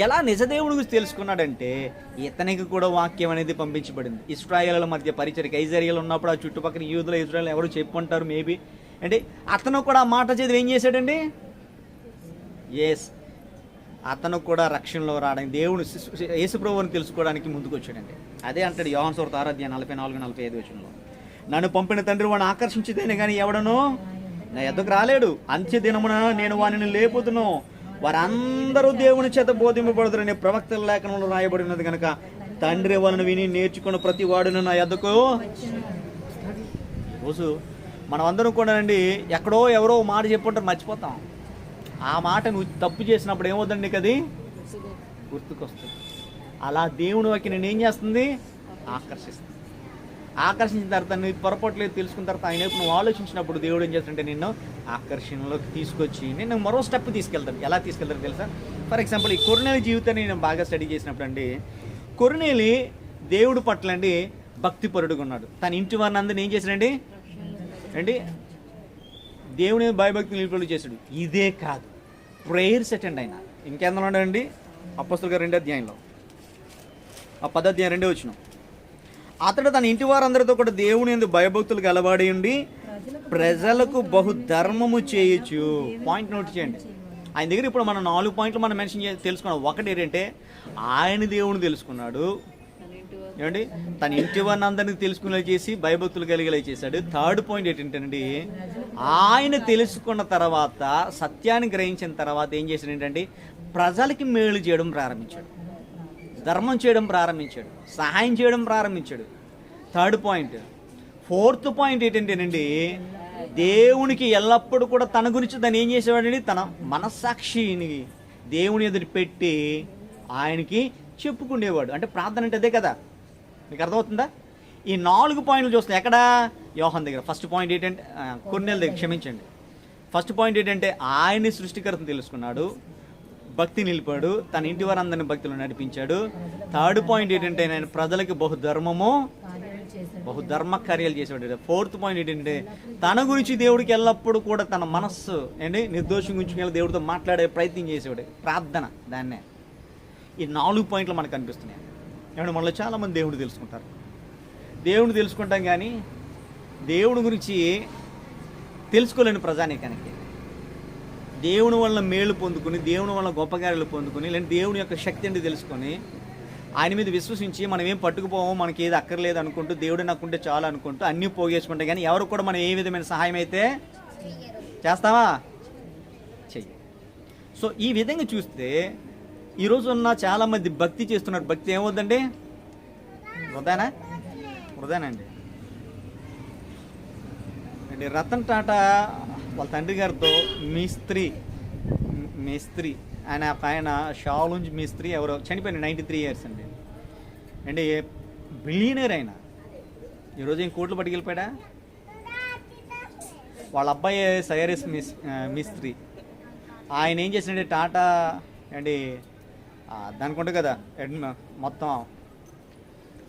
ఎలా నిజదేవుడి గురించి తెలుసుకున్నాడంటే, ఇతనికి కూడా వాక్యం అనేది పంపించబడింది. ఇశ్రాయేలుల మధ్య పరిచర్యకి ఐజారియాలో ఉన్నప్పుడు ఆ చుట్టుపక్కల యూదుల ఇజ్రాయేల్ ఎవరు చెప్పుకుంటారు మేబీ అంటే, అతను కూడా ఆ మాట చదివి ఏం చేశాడండి? ఎస్, అతను కూడా రక్షణలో రావడానికి దేవుడు యేసుప్రభువుని తెలుసుకోవడానికి ముందుకు వచ్చాడండి. అదే అంటాడు యోహాను సువార్త 6:44-45 వచనంలో, నన్ను పంపిన తండ్రి వాడిని ఆకర్షించితేనే కానీ ఎవడను నా ఎద్దకు రాలేడు. అంత్య దినమున నేను వారిని లేపుతును, వారందరూ దేవుని చేత బోధింపబడుతున్న ప్రవక్తల లేఖనంలో రాయబడినది కనుక తండ్రి వాళ్ళని విని నేర్చుకున్న ప్రతి వాడును నా ఎద్దకు. రోజు మనం అందరం కూడా అండి ఎక్కడో ఎవరో మాట చెప్పుంటారు, మర్చిపోతాం. ఆ మాట నువ్వు తప్పు చేసినప్పుడు ఏమవుతుంది నీకు? అది గుర్తుకొస్తుంది. అలా దేవుని వాక్యం నేను ఏం చేస్తుంది? ఆకర్షిస్తుంది. ఆకర్షించిన తర్వాత నీ పొరపాట్లేదు తెలుసుకున్న తర్వాత ఆయన నువ్వు ఆలోచించినప్పుడు దేవుడు ఏం చేస్తుంటే నిన్ను ఆకర్షణలోకి తీసుకొచ్చి నేను మరో స్టెప్ తీసుకెళ్తాను. ఎలా తీసుకెళ్తాను తెలుసా? ఫర్ ఎగ్జాంపుల్ ఈ కొర్నేలి జీవితాన్ని నేను బాగా స్టడీ చేసినప్పుడు అండి, కొర్నేలి దేవుడు పట్ల అండి భక్తిపరుడుగా ఉన్నాడు. తన ఇంటి వారిని అందరిని ఏం చేశాడండి అండి? దేవుని భయభక్తి నిలుపులు చేశాడు. ఇదే కాదు, ప్రేయర్స్ అటెండ్ అయినా ఇంకెందులో ఉన్నాడండి? అపొస్తలుల 2వ అధ్యాయంలో 10వ అధ్యాయం 2వ వచనం, అతడు తన ఇంటి వారందరితో కూడా దేవుని యందు భయభక్తులు గలవాడి ఉండి ప్రజలకు బహుధర్మము చేయొచ్చు. పాయింట్ నోట్ చేయండి. ఆయన దగ్గర ఇప్పుడు మనం 4 పాయింట్లు మనం మెన్షన్ తెలుసుకున్నాం. ఒకటి ఏంటంటే ఆయన దేవుని తెలుసుకున్నాడు, ఏమండి తన ఇంటి వారిని అందరినీ తెలుసుకునేలా చేసి భయభక్తులు కలిగేలా చేశాడు. థర్డ్ పాయింట్ ఏంటంటే ఆయన తెలుసుకున్న తర్వాత సత్యాన్ని గ్రహించిన తర్వాత ఏం చేశాడు ఏంటంటే ప్రజలకి మేలు చేయడం ప్రారంభించాడు, ధర్మం చేయడం ప్రారంభించాడు, సహాయం చేయడం ప్రారంభించాడు. Third point. ఫోర్త్ పాయింట్ ఏంటంటేనండి దేవునికి ఎల్లప్పుడూ కూడా తన గురించి తను ఏం చేసేవాడండి? తన మనస్సాక్షిని దేవుని ఎదురు పెట్టి ఆయనకి చెప్పుకునేవాడు. అంటే ప్రార్థన అంటే అదే కదా, మీకు అర్థమవుతుందా? ఈ 4 పాయింట్లు చూస్తాం ఎక్కడ? యోహాను దగ్గర. ఫస్ట్ పాయింట్ ఏంటంటే కొర్నేలు దగ్గర, క్షమించండి. ఫస్ట్ పాయింట్ ఏంటంటే ఆయన్ని సృష్టికర్తను తెలుసుకున్నాడు, భక్తి నిలిపాడు, తన ఇంటి వారందరిని భక్తులు నడిపించాడు. థర్డ్ పాయింట్ ఏంటంటే ఆయన ప్రజలకి బహుధర్మ కార్యాలు చేసేవాడు. ఫోర్త్ పాయింట్ ఏంటంటే తన గురించి దేవుడికి ఎల్లప్పుడూ కూడా తన మనస్సు ఏంటి నిర్దోషం గురించి దేవుడితో మాట్లాడే ప్రయత్నం చేసేవాడు, ప్రార్థన. దాన్నే ఈ 4 పాయింట్లు మనకు కనిపిస్తున్నాయి. ఏమంటే మనలో చాలామంది దేవుడు తెలుసుకుంటారు, దేవుడిని తెలుసుకుంటాం కానీ దేవుడి గురించి తెలుసుకోలేని ప్రజానీకానికి దేవుని వల్ల మేలు పొందుకుని, దేవుని వల్ల గొప్ప కార్యాలు పొందుకుని, లేదంటే దేవుని యొక్క శక్తిని తెలుసుకొని ఆయన మీద విశ్వసించి మనం ఏం పట్టుకుపోవో, మనకి ఏది అక్కర్లేదు అనుకుంటూ దేవుడు నక్కుంటే చాలు అనుకుంటూ అన్నీ పోగేసుకుంటాం కానీ ఎవరు కూడా మనం ఏ విధమైన సహాయం అయితే చేస్తావా? చెయ్యి. సో ఈ విధంగా చూస్తే ఈరోజు ఉన్న చాలామంది భక్తి చేస్తున్నారు. భక్తి ఏమవుద్దండి? వృధానండి. అంటే రతన్ టాటా వాళ్ళ తండ్రి గారితో మేస్త్రి ఆయన షాలుంజ్ మిస్త్రీ ఎవరో చనిపోయిన 93 years అండి. అంటే బిలియనర్ అయినా ఈరోజు ఏం కోట్లు పట్టుకెళ్ళిపోయాడా? వాళ్ళ అబ్బాయి సైరస్ మిస్త్రీ. ఆయన ఏం చేసిండే టాటా అండి దానికి ఉంటుంది కదా మొత్తం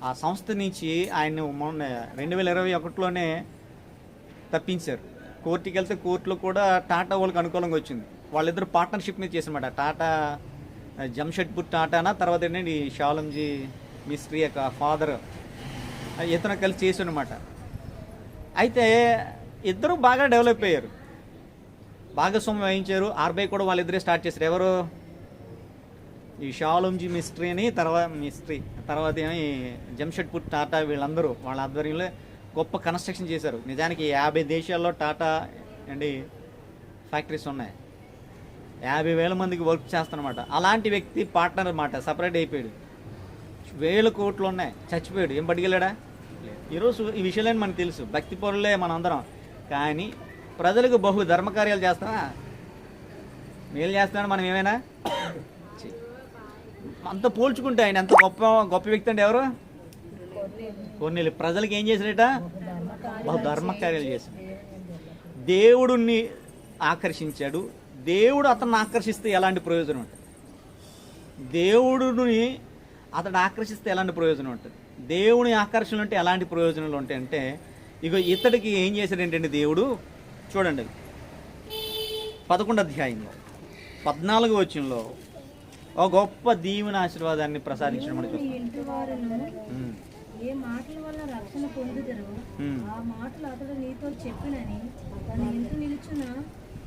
ఆ సంస్థ నుంచి ఆయన మొన్న 2021లోనే తప్పించారు. కోర్టుకి వెళ్తే కోర్టులో కూడా టాటా వాళ్ళకి అనుకూలంగా వచ్చింది. వాళ్ళిద్దరు పార్ట్నర్షిప్ మీద చేసినమాట. టాటా జంషెడ్పూర్ టాటానా, తర్వాత ఏంటంటే షాలంజీ మిస్త్రీ యొక్క ఫాదర్ ఇతను కలిసి చేసి అనమాట. అయితే ఇద్దరు బాగా డెవలప్ అయ్యారు, భాగస్వామ్యం వహించారు. ఆర్బీఐ కూడా వాళ్ళిద్దరే స్టార్ట్ చేశారు. ఎవరు? ఈ షాలంజీ మిస్త్రీ అని తర్వాత ఏమి జంషెడ్పూర్ టాటా, వీళ్ళందరూ వాళ్ళ ఆధ్వర్యంలో గొప్ప కన్స్ట్రక్షన్ చేశారు. నిజానికి 50 దేశాల్లో టాటా అండి ఫ్యాక్టరీస్ ఉన్నాయి, 50,000 మందికి వర్క్ చేస్తానమాట. అలాంటి వ్యక్తి పార్ట్నర్ అన్నమాట, సపరేట్ అయిపోయాడు. 1000 కోట్లు ఉన్నాయి, చచ్చిపోయాడు. ఏం పట్టుకెళ్ళాడా? ఈరోజు ఈ విషయాలని మనకు తెలుసు, భక్తి పరులే మనం అందరం. కానీ ప్రజలకు బహు ధర్మకార్యాలు చేస్తామా? మేలు చేస్తున్నాడు మనం ఏమైనా? అంత పోల్చుకుంటే ఆయన ఎంత గొప్ప వ్యక్తి అంటే ఎవరు? కొన్నేళ్ళు ప్రజలకు ఏం చేసినట? బహుధర్మ కార్యాలు చేశాడు. దేవుడిని ఆకర్షించాడు. దేవుడు అతన్ని ఆకర్షిస్తే ఎలాంటి ప్రయోజనం ఉంటుంది? దేవుడిని అతడు ఆకర్షిస్తే ఎలాంటి ప్రయోజనం ఉంటుంది? దేవుని ఆకర్షణలు అంటే ఎలాంటి ప్రయోజనాలు ఉంటాయంటే, ఇక ఇతడికి ఏం చేశాడు ఏంటంటే దేవుడు, చూడండి 11వ అధ్యాయంలో 14వ వచనంలో ఒక గొప్ప దీవెన ఆశీర్వాదాన్ని ప్రసాదించడం మనకి ఏ మాటల వల్ల రక్షణ పొందుదరో ఆ మాటలు అతడు నీతో చెప్పినని తన ఇంటి నిలుచున్న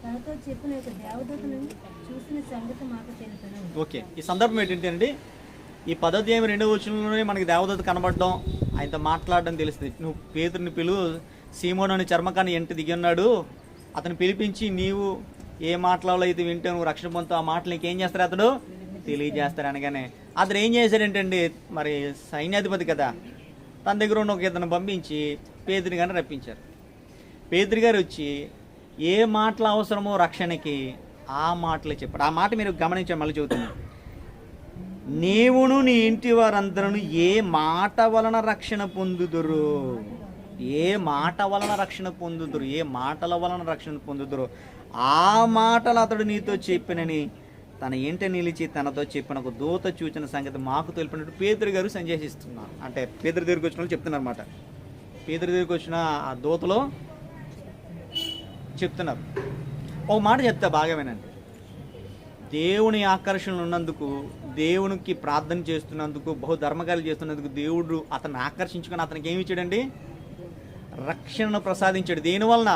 తనతో చెప్పిన యొక్క దేవదూతను చూసిన సంగతి మాకు తెలుపును. ఓకే, ఈ సందర్భం ఏంటంటే ఈ 10వ అధ్యాయం 2వ వచనంలోనే మనకి దేవదూత కనబడడం, ఆయనతో మాట్లాడడం తెలుస్తుంది. నువ్వు పేతురుని సీమోను అని చర్మకాన్ని ఇంటి దిగి ఉన్నాడు, అతను పిలిపించి నీవు ఏ మాటలలో అయితే వింటే నువ్వు రక్షణ పొందుతావు ఆ మాటలు నీకేం చేస్తారు అతడు తెలియజేస్తాడు అనగానే అతను ఏం చేశాడంటే, మరి సైన్యాధిపతి కదా, తన దగ్గర ఉన్న ఒక ఇతను పంపించి పేతురు గారిని రప్పించారు. పేతురు గారు వచ్చి ఏ మాటలు అవసరమో రక్షణకి ఆ మాటలు చెప్పాడు. ఆ మాట మీరు గమనించండి, మళ్ళీ చెబుతున్నాను. నీవును నీ ఇంటి వారందరూ ఏ మాట వలన రక్షణ పొందుదురు, ఏ మాట వలన రక్షణ పొందుదురు, ఏ మాటల వలన రక్షణ పొందుదురు ఆ మాటలు అతడు నీతో చెప్పినని తన ఇంట నిలిచి తనతో చెప్పిన ఒక దూత చూచిన సంగతి మాకు తెలిపినట్టు పేతురు గారు సందేశిస్తున్నారు. అంటే పేతురు దగ్గరికి వచ్చిన వాళ్ళు చెప్తున్నారు అన్నమాట. పేతురు దగ్గరికి వచ్చిన ఆ దూతలో చెప్తున్నారు. ఒక మాట చెప్తా బాగా వినండి. దేవుని ఆకర్షణలు ఉన్నందుకు, దేవునికి ప్రార్థన చేస్తున్నందుకు, బహుధర్మకార్యాలు చేస్తున్నందుకు దేవుడు అతన్ని ఆకర్షించుకొని అతనికి ఏమి ఇచ్చాడండి? రక్షణను ప్రసాదించాడు. దేనివలన?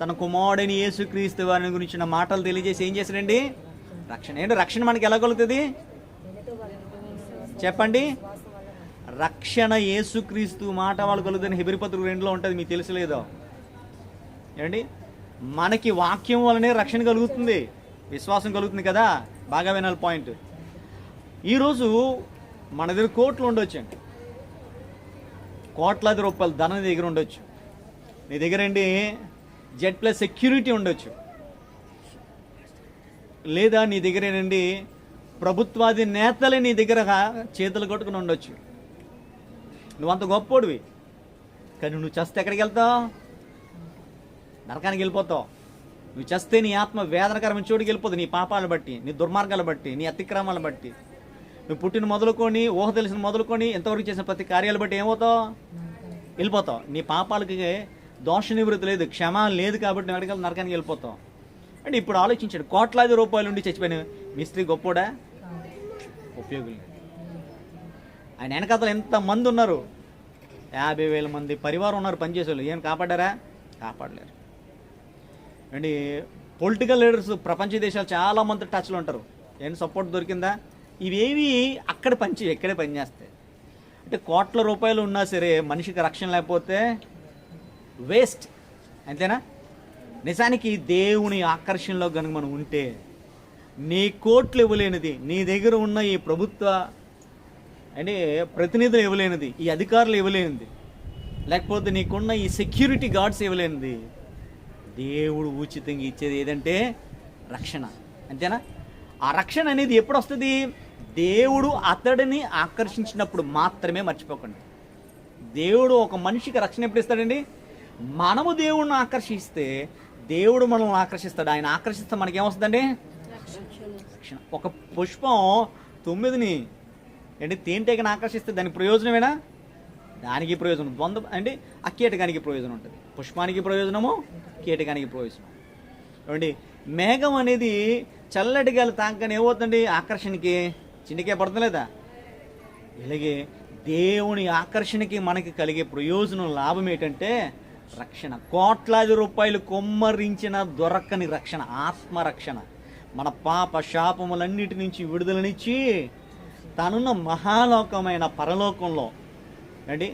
తన కుమారుడైన యేసుక్రీస్తు వారిని గురించిన మాటలు తెలియజేసి ఏం చేశాడండి? రక్షణ. ఏంటో రక్షణ మనకి ఎలా కలుగుతుంది చెప్పండి? రక్షణ యేసుక్రీస్తు మాట వాళ్ళు కలుగుతుంది. హెబ్రీ పత్రిక 2లో ఉంటుంది, మీకు తెలుసులేదో ఏమండి? మనకి వాక్యం వల్లనే రక్షణ కలుగుతుంది, విశ్వాసం కలుగుతుంది కదా. బాగా వినాలి పాయింట్. ఈరోజు మన దగ్గర కోట్లు ఉండొచ్చండి, కోట్లాది రూపాయలు ధనం నీ దగ్గర ఉండొచ్చు. నీ దగ్గర అండి జెడ్ ప్లస్ సెక్యూరిటీ ఉండొచ్చు, లేదా నీ దగ్గర ఏంటండి ప్రభుత్వాది నేతలే నీ దగ్గర చేతులు కొట్టుకుని ఉండొచ్చు. నువ్వంత గొప్పోడివి, కానీ నువ్వు చస్తే ఎక్కడికి వెళ్తావు? నరకానికి వెళ్ళిపోతావు. నువ్వు చస్తే నీ ఆత్మ వేదనకరమైన చోటుకి వెళ్ళిపోతుంది. నీ పాపాలను బట్టి, నీ దుర్మార్గాలు బట్టి, నీ అతిక్రమాలను బట్టి, నువ్వు పుట్టిన మొదలుకొని ఊహ తెలిసిన మొదలుకొని ఎంతవరకు చేసిన ప్రతి కార్యాలు బట్టి ఏమవుతావు? వెళ్ళిపోతావు. నీ పాపాలకి దోష నివృత్తి లేదు, క్షమ లేదు, కాబట్టి నువ్వు ఎక్కడికి నరకానికి వెళ్ళిపోతావు. అంటే ఇప్పుడు ఆలోచించాడు, కోట్లాది రూపాయలు ఉండి చచ్చిపోయిన మిస్త్రీ గొప్పోడా? ఉపయోగులు. ఆయన వెనకాతలు ఎంతమంది ఉన్నారు? 50,000 మంది పరివారం ఉన్నారు పనిచేసేవాళ్ళు. ఏం కాపాడారా? కాపాడలేరు. అండి పొలిటికల్ లీడర్స్ ప్రపంచ దేశాలు చాలా మంది టచ్లో ఉంటారు. ఏం సపోర్ట్ దొరికిందా? ఇవేవి అక్కడ ఎక్కడే పనిచేస్తాయి. అంటే కోట్ల రూపాయలు ఉన్నా సరే మనిషికి రక్షణ లేకపోతే వేస్ట్, అంతేనా? నిజానికి దేవుని ఆకర్షణలో కనుక మనం ఉంటే నీ కోట్లు ఇవ్వలేనిది, నీ దగ్గర ఉన్న ఈ ప్రభుత్వ అంటే ప్రతినిధులు ఇవ్వలేనిది, ఈ అధికారులు ఇవ్వలేనిది, లేకపోతే నీకున్న ఈ సెక్యూరిటీ గార్డ్స్ ఇవ్వలేనిది దేవుడు ఉచితంగా ఇచ్చేది ఏదంటే రక్షణ, అంతేనా? ఆ రక్షణ అనేది ఎప్పుడు వస్తుంది? దేవుడు అతడిని ఆకర్షించినప్పుడు మాత్రమే. మర్చిపోకండి, దేవుడు ఒక మనిషికి రక్షణ ఎప్పుడు ఇస్తాడండి? మనము దేవుడిని ఆకర్షిస్తే దేవుడు మనల్ని ఆకర్షిస్తాడు. ఆయన ఆకర్షిస్తే మనకేమొస్తుందండి? రక్షణ. ఒక పుష్పం 9ని అంటే తేనెటీగని ఆకర్షిస్తే దానికి ప్రయోజనమేనా? దానికి ప్రయోజనం అంటే ఆ కీటకానికి ప్రయోజనం ఉంటుంది. పుష్పానికి ప్రయోజనము, కీటకానికి ప్రయోజనం. ఏమండి మేఘం అనేది చల్లటి గాలి తాకగానే ఏమవుతుంది? ఆకర్షణకి చిన్నకే పడతలేదా? ఇలాగే దేవుని ఆకర్షణకి మనకి కలిగే ప్రయోజనం, లాభం ఏంటంటే రక్షణ. కోట్లాది రూపాయలు కొమ్మరించిన దొరకని రక్షణ, ఆత్మరక్షణ. మన పాప శాపములన్నిటి నుంచి విడుదలనిచ్చి తనున్న మహాలోకమైన పరలోకంలో అంటే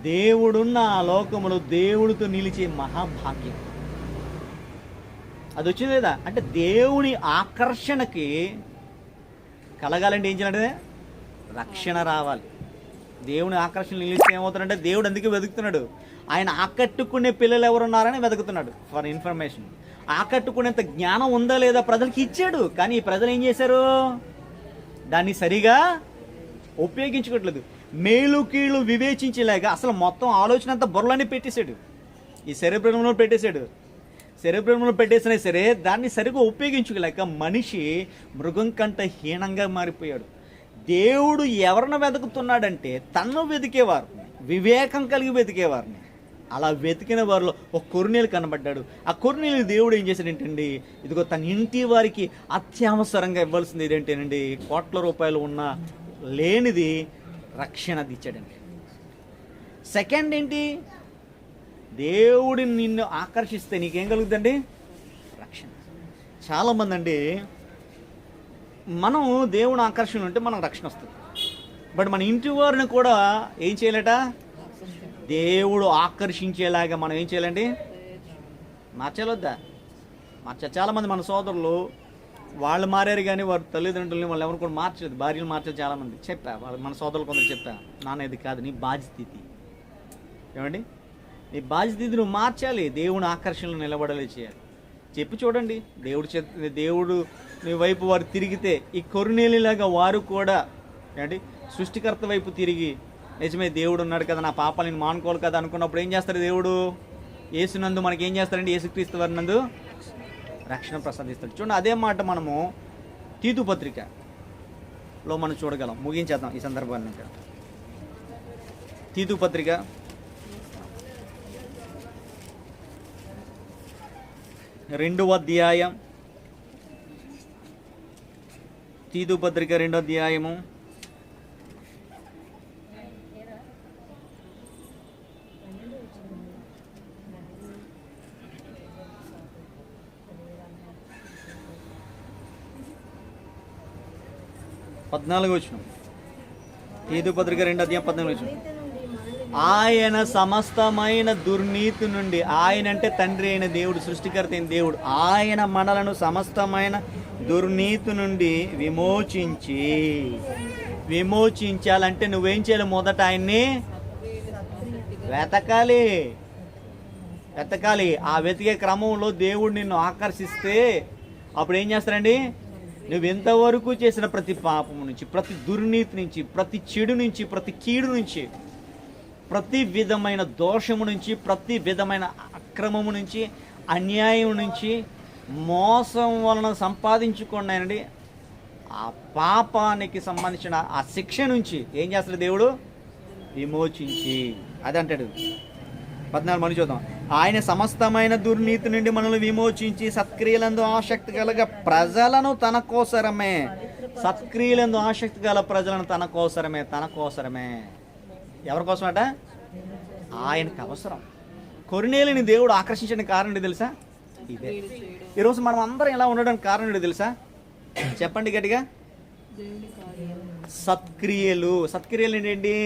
దేవుడున్న ఆ లోకములో దేవుడితో నిలిచే మహాభాగ్యం అది వచ్చింది లేదా? అంటే దేవుని ఆకర్షణకి కలగాలంటే ఏం చేయాలంటే రక్షణ రావాలి. దేవుని ఆకర్షణ నిలిస్తే ఏమవుతాడంటే దేవుడు అందుకే వెతుకుతున్నాడు. ఆయన ఆకట్టుకునే పిల్లలు ఎవరున్నారని వెతుకుతున్నాడు. ఫర్ ఇన్ఫర్మేషన్, ఆకట్టుకునేంత జ్ఞానం ఉందా లేదా ప్రజలకి ఇచ్చాడు. కానీ ఈ ప్రజలు ఏం చేశారు? దాన్ని సరిగా ఉపయోగించుకోవట్లేదు. మేలు కీళ్ళు వివేచించలేక అసలు మొత్తం ఆలోచన అంతా బుర్రలోనే పెట్టేశాడు, ఈ శరీరంలో పెట్టేశాడు. శరీరంలో పెట్టేసినా సరే దాన్ని సరిగ్గా ఉపయోగించుకోలేక మనిషి మృగం కంటే హీనంగా మారిపోయాడు. దేవుడు ఎవరిని వెతుకుతున్నాడంటే తన్ను వెతికేవారు, వివేకం కలిగి వెతికేవారిని. అలా వెతికిన వారిలో ఒక కొర్నేలు కనబడ్డాడు. ఆ కొర్నేలు దేవుడు ఏం చేశాడంటండి, ఇదిగో తన ఇంటి వారికి అత్యవసరంగా ఇవ్వాల్సింది ఏంటంటేనండి, కోట్ల రూపాయలు ఉన్న లేనిది రక్షణ ఇచ్చాడండి. సెకండ్ ఏంటి, దేవుడు నిన్ను ఆకర్షిస్తే నీకేం కలుగుతుందండి, రక్షణ. చాలామంది అండి మనం దేవుని ఆకర్షణ ఉంటే మనకు రక్షణ వస్తుంది. బట్ మన ఇంటి వారిని కూడా ఏం చేయాలట, దేవుడు ఆకర్షించేలాగా మనం ఏం చేయాలండి, మార్చాలొద్దా? చాలామంది మన సోదరులు వాళ్ళు మారారు కానీ వారి తల్లిదండ్రులని వాళ్ళు ఎవరు కూడా మార్చలేదు, భార్యలు మార్చారు. చాలామంది చెప్పా, వాళ్ళు మన సోదరులు కొందరు చెప్పా, నాన్న ఇది కాదు నీ బాధ్యత ఇది. ఏమండి, నీ బాధ్యత ఇది, నువ్వు మార్చాలి, దేవుని ఆకర్షణలు నిలబడలే చేయాలి. చెప్పి చూడండి, దేవుడు నీ వైపు వారు తిరిగితే ఈ కొర్నేలిలాగా వారు కూడా ఏంటి సృష్టికర్త వైపు తిరిగి నిజమే దేవుడు ఉన్నాడు కదా, నా పాపాలను మానుకోవాలి కదా అనుకున్నప్పుడు ఏం చేస్తాడు దేవుడు, యేసునందు మనకి ఏం చేస్తాడండి, యేసుక్రీస్తు వారి నందు రక్షణ ప్రసాదిస్తాడు. చూడండి, అదే మాట మనము తీతు పత్రికలో మనం చూడగలం. ముగించేద్దాం ఈ సందర్భాన్ని. తీతు పత్రిక 2వ అధ్యాయం, తీతు పత్రిక 2వ అధ్యాయము 14వ వచనం. తీతు పత్రిక 2వ అధ్యాయం 14వ వచనం. ఆయన సమస్తమైన దుర్నీతి నుండి, ఆయన అంటే తండ్రి అయిన దేవుడు, సృష్టికర్త అయిన దేవుడు, ఆయన మనలను సమస్తమైన దుర్నీతి నుండి విమోచించాలంటే నువ్వేం చేయాలి, మొదట ఆయన్ని వెతకాలి. ఆ వెతికే క్రమంలో దేవుడు నిన్ను ఆకర్షిస్తే అప్పుడు ఏం చేస్తారండి, నువ్వు ఎంతవరకు చేసిన ప్రతి పాపము నుంచి, ప్రతి దుర్నీతి నుంచి, ప్రతి చెడు నుంచి, ప్రతి కీడు నుంచి, ప్రతి విధమైన దోషము నుంచి, ప్రతి విధమైన అక్రమము నుంచి, అన్యాయం నుంచి, మోసం వలన సంపాదించుకున్నానండి ఆ పాపానికి సంబంధించిన ఆ శిక్ష నుంచి ఏం చేస్తాడు దేవుడు, విమోచించి. అది అంటాడు 14 మనం చూద్దాం. ఆయన సమస్తమైన దుర్నీతి నుండి మనల్ని విమోచించి సత్క్రియలందు ఆసక్తి కలగ ప్రజలను తన కోసరమే, సత్క్రియలందు ఆసక్తి గల ప్రజలను తన కోసరమే. ఎవరి కోసమట, ఆయనకు అవసరం. కొర్నేలిని దేవుడు ఆకర్షించిన కారణం ఏంటి తెలుసా, ఇదే. ఈరోజు మనం అందరం ఇలా ఉండడానికి కారణం ఏంటి తెలుసా, చెప్పండి గట్టిగా. సత్క్రియలు ఏంటండి,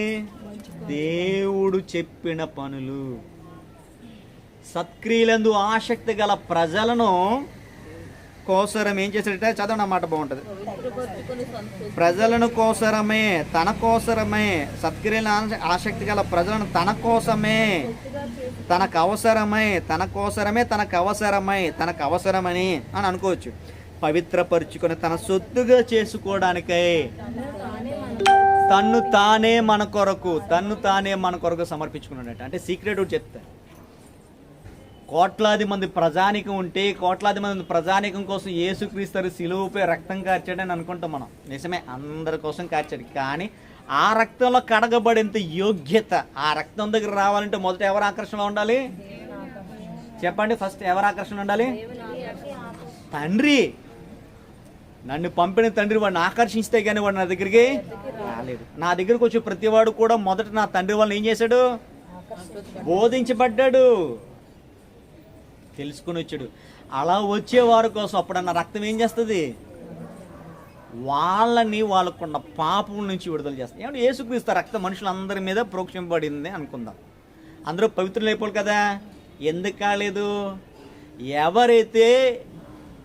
దేవుడు చెప్పిన పనులు. సత్క్రియలందు ఆసక్తి గల ప్రజలను కోసరం ఏం చేశాడట, చదవండి, అన్నమాట బాగుంటుంది. ప్రజలను కోసరమే, తన కోసరమే, సత్క్రియల ఆసక్తి గల ప్రజలను తన కోసమే, తనకు అవసరమని అని అనుకోవచ్చు. పవిత్రపరుచుకొని తన సొత్తుగా చేసుకోవడానికై తన్ను తానే మన కొరకు సమర్పించుకున్నాడట. అంటే సీక్రెట్ ఒకటి చెప్తాను. కోట్లాది మంది ప్రజానికం ఉంటే, కోట్లాది మంది ప్రజానికం కోసం యేసుక్రీస్తు శిలువపై రక్తం కార్చాడని అనుకుంటాం మనం. నిజమే, అందరి కోసం కార్చాడు. కానీ ఆ రక్తంలో కడగబడేంత యోగ్యత ఆ రక్తం దగ్గర రావాలంటే మొదట ఎవరు ఆకర్షణలో ఉండాలి, చెప్పండి. ఫస్ట్ ఎవరు ఆకర్షణ ఉండాలి, తండ్రి. నన్ను పంపిన తండ్రి వాడిని ఆకర్షిస్తే కానీ వాడు నా దగ్గరికి రాలేదు. నా దగ్గరికి వచ్చే ప్రతివాడు కూడా మొదట నా తండ్రి వాళ్ళని ఏం చేశాడు, బోధించబడ్డాడు, తెలుసుకుని వచ్చాడు. అలా వచ్చేవారి కోసం అప్పుడన్న రక్తం ఏం చేస్తుంది, వాళ్ళకున్న పాపం నుంచి విడుదల చేస్తుంది. ఏమంటే యేసుక్రీస్తు రక్తం మనుషులందరి మీద ప్రోక్షింపబడింది అనుకుందాం. అందరూ పవిత్రులు అయిపోవాలి కదా. ఎందుకు కాలేదు, ఎవరైతే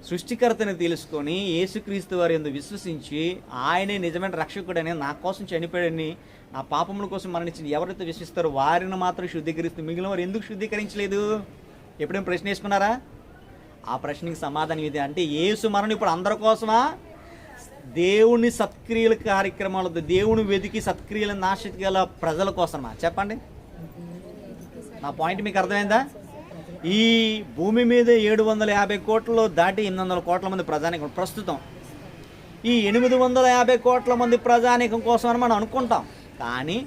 సృష్టికర్తని తెలుసుకొని యేసుక్రీస్తు వారి యందు విశ్వసించి ఆయనే నిజమైన రక్షకుడని, నా కోసం చనిపోయాడని, నా పాపముల కోసం మరణించి ఎవరైతే విశ్వసిస్తారో వారిని మాత్రం శుద్ధీకరిస్తూ మిగిలిన వారు ఎందుకు శుద్ధీకరించలేదు? ఎప్పుడేం ప్రశ్న వేసుకున్నారా? ఆ ప్రశ్నకి సమాధానం ఇది. అంటే యేసు మరణం ఇప్పుడు అందరి కోసమా? దేవుని సత్క్రియల కార్యక్రమాలు, దేవుని వెతికి సత్క్రియలను ఆసక్తి గల ప్రజల కోసమా? చెప్పండి, నా పాయింట్ మీకు అర్థమైందా? ఈ భూమి మీద 750 కోట్లు దాటి 800 కోట్ల మంది ప్రజానికం ప్రస్తుతం. ఈ 850 కోట్ల మంది ప్రజానికం కోసం అని మనం అనుకుంటాం. కానీ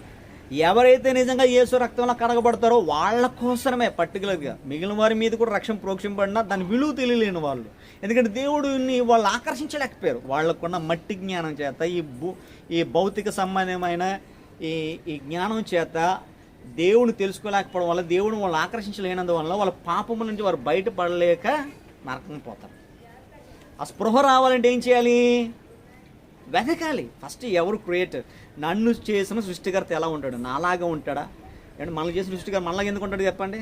ఎవరైతే నిజంగా యేసు రక్తంలో కడగబడతారో వాళ్ళ కోసమే పర్టికులర్గా. మిగిలిన వారి మీద కూడా రక్షణ ప్రోక్షింపబడినా దాని విలువ తెలియలేని వాళ్ళు. ఎందుకంటే దేవుడిని వాళ్ళు ఆకర్షించలేకపోయారు. వాళ్ళకున్న మట్టి జ్ఞానం చేత, ఈ భౌతిక సంబంధమైన ఈ జ్ఞానం చేత దేవుని తెలుసుకోలేకపోవడం వల్ల, దేవుని వాళ్ళు ఆకర్షించలేనందువల్ల వాళ్ళ పాపముల నుంచి వారు బయటపడలేక నరకం పోతారు. ఆ స్పృహ రావాలంటే ఏం చేయాలి? వెతకాలి. ఫస్ట్ ఎవరు క్రియేటర్? నన్ను చేసిన సృష్టికర్త ఎలా ఉంటాడు? నాలాగా ఉంటాడా? అంటే మనల్ని చేసిన సృష్టికర్త మనలాగా ఎందుకు ఉంటాడు చెప్పండి?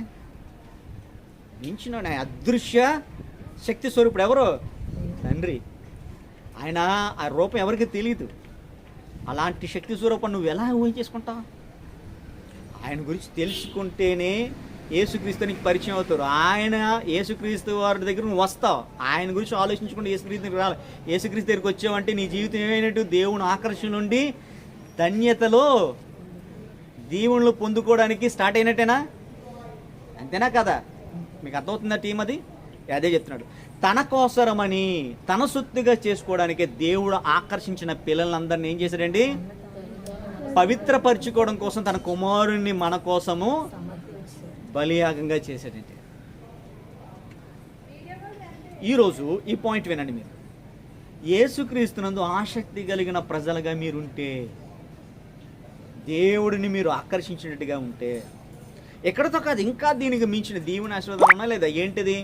మించిన అదృశ్య శక్తి స్వరూపుడు ఎవరు? తండ్రి. ఆయన ఆ రూపం ఎవరికి తెలియదు. అలాంటి శక్తి స్వరూపం నువ్వు ఎలా ఊహించేసుకుంటావు? ఆయన గురించి తెలుసుకుంటేనే యేసుక్రీస్తు నీకు పరిచయం అవుతారు. ఆయన యేసుక్రీస్తు వారి దగ్గర నువ్వు వస్తావు. ఆయన గురించి ఆలోచించుకుంటే యేసుక్రీస్తు దగ్గర రాలి. యేసుక్రీస్తు దగ్గరికి వచ్చావంటే నీ జీవితం ఏమైనట్టు? దేవుని ఆకర్షణ నుండి ధన్యతలో దీవులను పొందుకోవడానికి స్టార్ట్ అయినట్టేనా? అంతేనా కదా? మీకు అర్థమవుతుందా టీం? అది అదే చెప్తున్నాడు. తన కోసరమని, తన సొత్తుగా చేసుకోవడానికే దేవుడు ఆకర్షించిన పిల్లలందరినీ ఏం చేశాడండి? పవిత్రపరచుకోవడం కోసం తన కుమారుణ్ణి మన కోసము బలియాగంగా చేశాడండి. ఈరోజు ఈ పాయింట్ వినండి. మీరు యేసుక్రీస్తునందు ఆసక్తి కలిగిన ప్రజలుగా మీరుంటే, దేవుడిని మీరు ఆకర్షించినట్టుగా ఉంటే, ఎక్కడితో కాదు ఇంకా దీనికి మించిన దీవుని ఆశీర్వాదాలు ఉన్నా లేదా? ఏంటిది?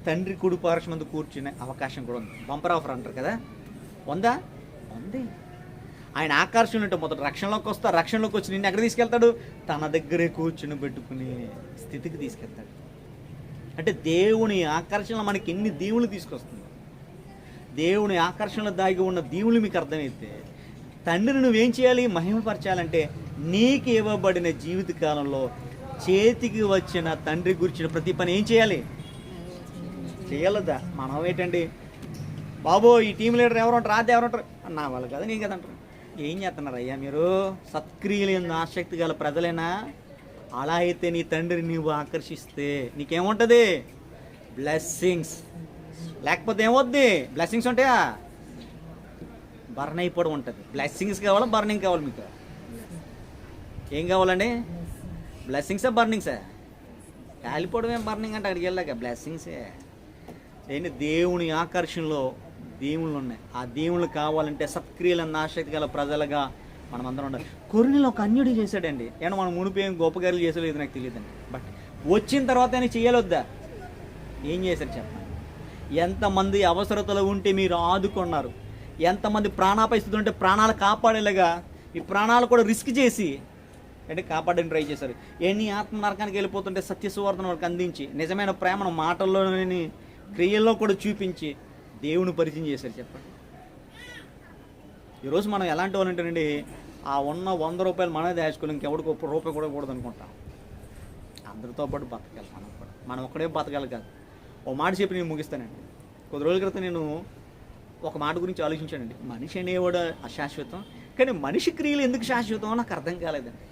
తండ్రి కుడి పార్శ్వమందు కూర్చునే అవకాశం కూడా ఉంది. బంపర్ ఆఫర్ అంటారు కదా, ఉందా? ఉంది. ఆయన ఆకర్షణ ఉంటే మొదట రక్షణలోకి వస్తా, రక్షణలోకి వచ్చి నిన్ను ఎక్కడ తీసుకెళ్తాడు? తన దగ్గరే కూర్చుని పెట్టుకునే స్థితికి తీసుకెళ్తాడు. అంటే దేవుని ఆకర్షణ మనకి ఎన్ని దీవులు తీసుకొస్తుంది. దేవుని ఆకర్షణలో దాగి ఉన్న దీవులు మీకు అర్థమైతే, తండ్రిని నువ్వేం చేయాలి? మహిమపరచాలంటే నీకు ఇవ్వబడిన జీవిత కాలంలో చేతికి వచ్చిన తండ్రి గురించిన ప్రతి పని ఏం చేయాలి? చేయలేదా? మనం ఏంటండి బాబు, ఈ టీం లీడర్ ఎవరు ఉంటారు? రాదు ఎవరు ఉంటారు? నా వాళ్ళు కదా, నేను కదంటారు. ఏం చేస్తున్నారు అయ్యా మీరు? సత్క్రియలు ఆసక్తి గల ప్రజలేనా? అలా అయితే నీ తండ్రిని నువ్వు ఆకర్షిస్తే నీకేముంటుంది? బ్లెస్సింగ్స్. లేకపోతే ఏమవుద్ది? బ్లెస్సింగ్స్ ఉంటాయా? బర్న్ అయిపోవడం ఉంటుంది. బ్లెస్సింగ్స్ కావాలా, బర్నింగ్ కావాలి? మీకు ఏం కావాలండి? బ్లెస్సింగ్సా, బర్నింగ్సా? కాలిపోవడమే బర్నింగ్ అంటే అక్కడికి వెళ్ళాక బ్లెస్సింగ్సే. ఏంటి? దేవుని ఆకర్షణలో దేవుళ్ళు ఉన్నాయి. ఆ దేవుళ్ళు కావాలంటే సత్క్రియలను ఆసక్తి గల ప్రజలుగా మనం అందరం ఉండాలి. కొరినిలో ఒక అన్యుడు చేశాడండి. ఏమన్నా మనం మునిపేం గొప్ప గారులు చేసేలేదు నాకు తెలియదండి. బట్ వచ్చిన తర్వాత ఆయన చేయాలొద్దా? ఏం చేశారు చెప్పండి? ఎంతమంది అవసరతలు ఉంటే మీరు ఆదుకున్నారు, ఎంతమంది ప్రాణాపాయ స్థితి ఉంటే ప్రాణాలు కాపాడేలాగా ఈ ప్రాణాలు కూడా రిస్క్ చేసి అంటే కాపాడని ట్రై చేశారు. ఎన్ని ఆత్మ నరకానికి వెళ్ళిపోతుంటే సత్యసువార్తను వాళ్ళకి అందించి, నిజమైన ప్రేమను మాటల్లోని క్రియల్లో కూడా చూపించి దేవుని పరిచయం చేశారు. చెప్పండి, ఈరోజు మనం ఎలాంటి వాళ్ళు అంటేనండి, ఆ ఉన్న 100 రూపాయలు మనమే దాచుకోవాలి, ఇంకెవడికి ఒక్క రూపాయి కూడా కూడదు అనుకుంటాం. అందరితో పాటు బతకాలి మనం కూడా. మనం ఒక్కడే బతకాలి కాదు. ఓ మాట చెప్పి నేను ముగిస్తానండి. కొద్ది రోజుల క్రితం నేను ఒక మాట గురించి ఆలోచించానండి. మనిషి అనేవాడు అశాశ్వతం, కానీ మనిషి క్రియలు ఎందుకు శాశ్వతం నాకు అర్థం కాలేదండి.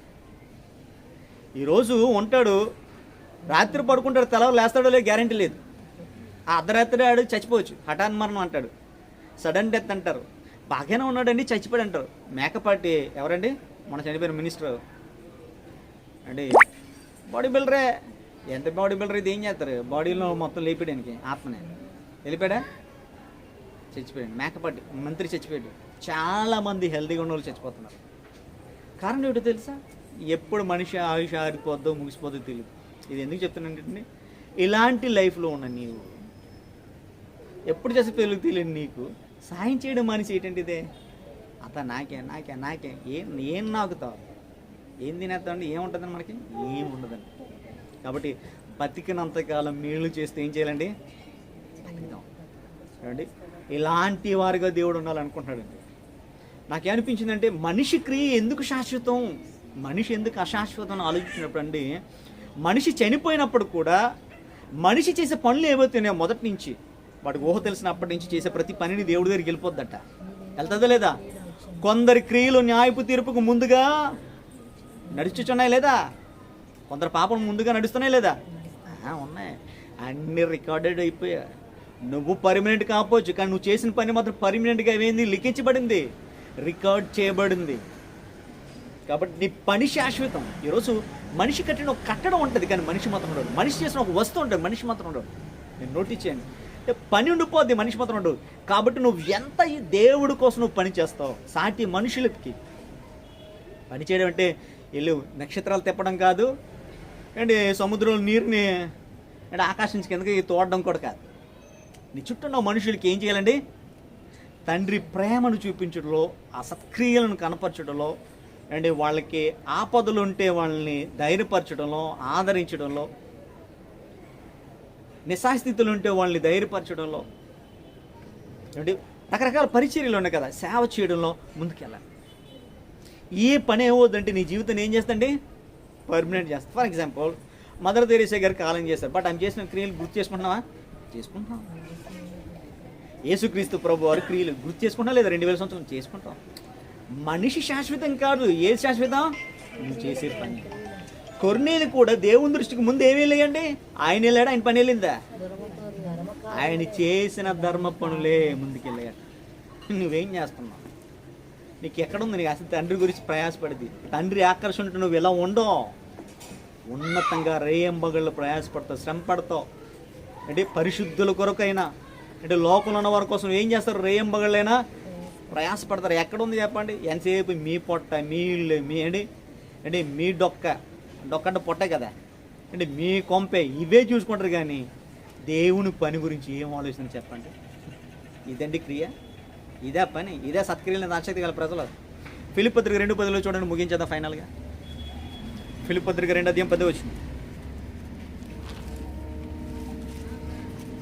ఈరోజు ఉంటాడు, రాత్రి పడుకుంటాడు, తెల్లవారు లేస్తాడో లేదు గ్యారంటీ లేదు. ఆ అర్ధరాత్రి ఆడు చచ్చిపోవచ్చు, హఠాన్ మరణం అంటాడు, సడన్ డెత్ అంటారు. బాగానే ఉన్నాడండి చచ్చిపోయాడు అంటారు. మేకపాటి ఎవరండి మన చనిపోయిన మినిస్టర్ అండి, బాడీ బిల్డరే. ఎంత బాడీ బిల్డర్ ఇది ఏం చేస్తారు? బాడీలో మొత్తం లేపాడానికి ఆత్మనే వెళ్ళిపోయాడా? చచ్చిపోయాడు. మేకపాటి మంత్రి చచ్చిపోయాడు. చాలామంది హెల్తీగా ఉన్న వాళ్ళు చచ్చిపోతున్నారు. కారణం ఏమిటో తెలుసా? ఎప్పుడు మనిషి ఆయుష ఆరిపోద్దో ముగిసిపోద్దో తెలియదు. ఇది ఎందుకు చెప్తున్నానంటే, ఇలాంటి లైఫ్లో ఉన్న నీవు ఎప్పుడు చేసే తెలియదు నీకు సాయం చేయడం మనిషి ఏంటంటే అత నాకే నాకే నాకే ఏం నాకుతావు, ఏం తినేస్తామండి, ఏముంటుందండి మనకి? ఏం ఉండదండి. కాబట్టి బతికినంతకాలం మేలు చేస్తే ఏం చేయాలండి? బతికిదాం. చూడండి, ఇలాంటి వారిగా దేవుడు ఉండాలనుకుంటున్నాడండి. నాకేమనిపించిందంటే, మనిషి క్రియ ఎందుకు శాశ్వతం, మనిషి ఎందుకు అశాశ్వతం అని ఆలోచించినప్పుడు అండి, మనిషి చనిపోయినప్పుడు కూడా మనిషి చేసే పనులు ఏవైతున్నాయో మొదటి నుంచి వాడికి ఊహ తెలిసినప్పటి నుంచి చేసే ప్రతి పనిని దేవుడి దగ్గరికి వెళ్ళిపోద్దట. వెళ్తుందా లేదా? కొందరి క్రియలు న్యాయపు తీర్పుకు ముందుగా నడుచుచున్నాయి లేదా? కొందరు పాపం ముందుగా నడుస్తున్నాయి లేదా? ఉన్నాయి. అన్ని రికార్డెడ్ అయిపోయా. నువ్వు పర్మనెంట్ కాకపోవచ్చు, కానీ నువ్వు చేసిన పని మాత్రం పర్మనెంట్గా ఏమైంది? లిఖించబడింది, రికార్డ్ చేయబడింది. కాబట్టి నీ పని శాశ్వతం. ఈరోజు మనిషి కట్టిన ఒక కట్టడం ఉంటుంది, కానీ మనిషి మాత్రం ఉండదు. మనిషి చేసిన ఒక వస్తువు ఉంటుంది, మనిషి మాత్రం ఉండదు. నేను నోటీస్ చేయండి. అంటే పని ఉండిపోద్ది, మనిషి మాత్రం ఉండదు. కాబట్టి నువ్వు ఎంత ఈ దేవుడి కోసం నువ్వు పని చేస్తావు. సాటి మనుషులకి పని చేయడం అంటే వీళ్ళు నక్షత్రాలు తిప్పడం కాదు, అండ్ సముద్రంలో నీరుని అంటే ఆకాశం నుంచి కిందకి తోడడం కూడా కాదు. నీ చుట్టూ ఉన్న మనుషులకి ఏం చేయాలండి? తండ్రి ప్రేమను చూపించడంలో, ఆ సత్క్రియలను కనపరచడంలో, అండ్ వాళ్ళకి ఆపదలు ఉంటే వాళ్ళని ధైర్యపరచడంలో, ఆదరించడంలో, నిస్సాస్థితులు ఉంటే వాళ్ళని ధైర్యపరచడంలో, అంటే రకరకాల పరిచర్యలు ఉన్నాయి కదా, సేవ చేయడంలో ముందుకెళ్ళాలి. ఏ పని ఏమవుద్దంటే నీ జీవితం ఏం చేస్తండి? పర్మనెంట్ చేస్తా. ఫర్ ఎగ్జాంపుల్ మదర్ తెరీసా గారు కాలం చేశారు, బట్ ఆమె చేసిన క్రియలు గుర్తు చేసుకుంటున్నావా? చేసుకుంటున్నాం. యేసుక్రీస్తు ప్రభు వారి క్రియలు గుర్తు చేసుకుంటున్నా లేదా? 2000 సంవత్సరం చేసుకుంటాం. మనిషి శాశ్వతం కాదు. ఏది శాశ్వతం? నువ్వు చేసే పని. కొర్నేలు కూడా దేవుని దృష్టికి ముందు ఏమి వెళ్ళాయండి? ఆయన వెళ్ళాడు, ఆయన పని వెళ్ళిందా? ఆయన చేసిన ధర్మ పనులే ముందుకెళ్ళాడు. నువ్వేం చేస్తున్నావు? నీకు ఎక్కడుంది? నీకు అసలు తండ్రి గురించి ప్రయాసపడింది. తండ్రి ఆకర్షణ ఉంటే నువ్వు ఎలా ఉండవు. ఉన్నతంగా రేయంబగళ్ళు ప్రయాసపడతావు, శ్రమ పడతావు. అంటే పరిశుద్ధుల కొరకైనా, అంటే లోకంలో ఉన్న వారి కోసం ఏం చేస్తారు? రేయంబగళ్ళైనా ప్రయాసపడతారు. ఎక్కడుంది చెప్పండి? ఎంతసేపు మీ పొట్ట, మీ ఇల్లు, మీ అంటే మీ డొక్క అంటే పొట్టే కదా, అంటే మీ కొంపే, ఇవే చూసుకుంటారు. కానీ దేవుని పని గురించి ఏం ఆలోచన చెప్పండి? ఇదండి క్రియ, ఇదే పని, ఇదే సత్క్రియలను ఆసక్తి గల ప్రజలు. ఫిలిప్పీ పత్రిక 2:10 చూడండి, ముగించేద్దాం ఫైనల్గా. ఫిలిప్పీ పత్రిక 2:10 వచ్చింది.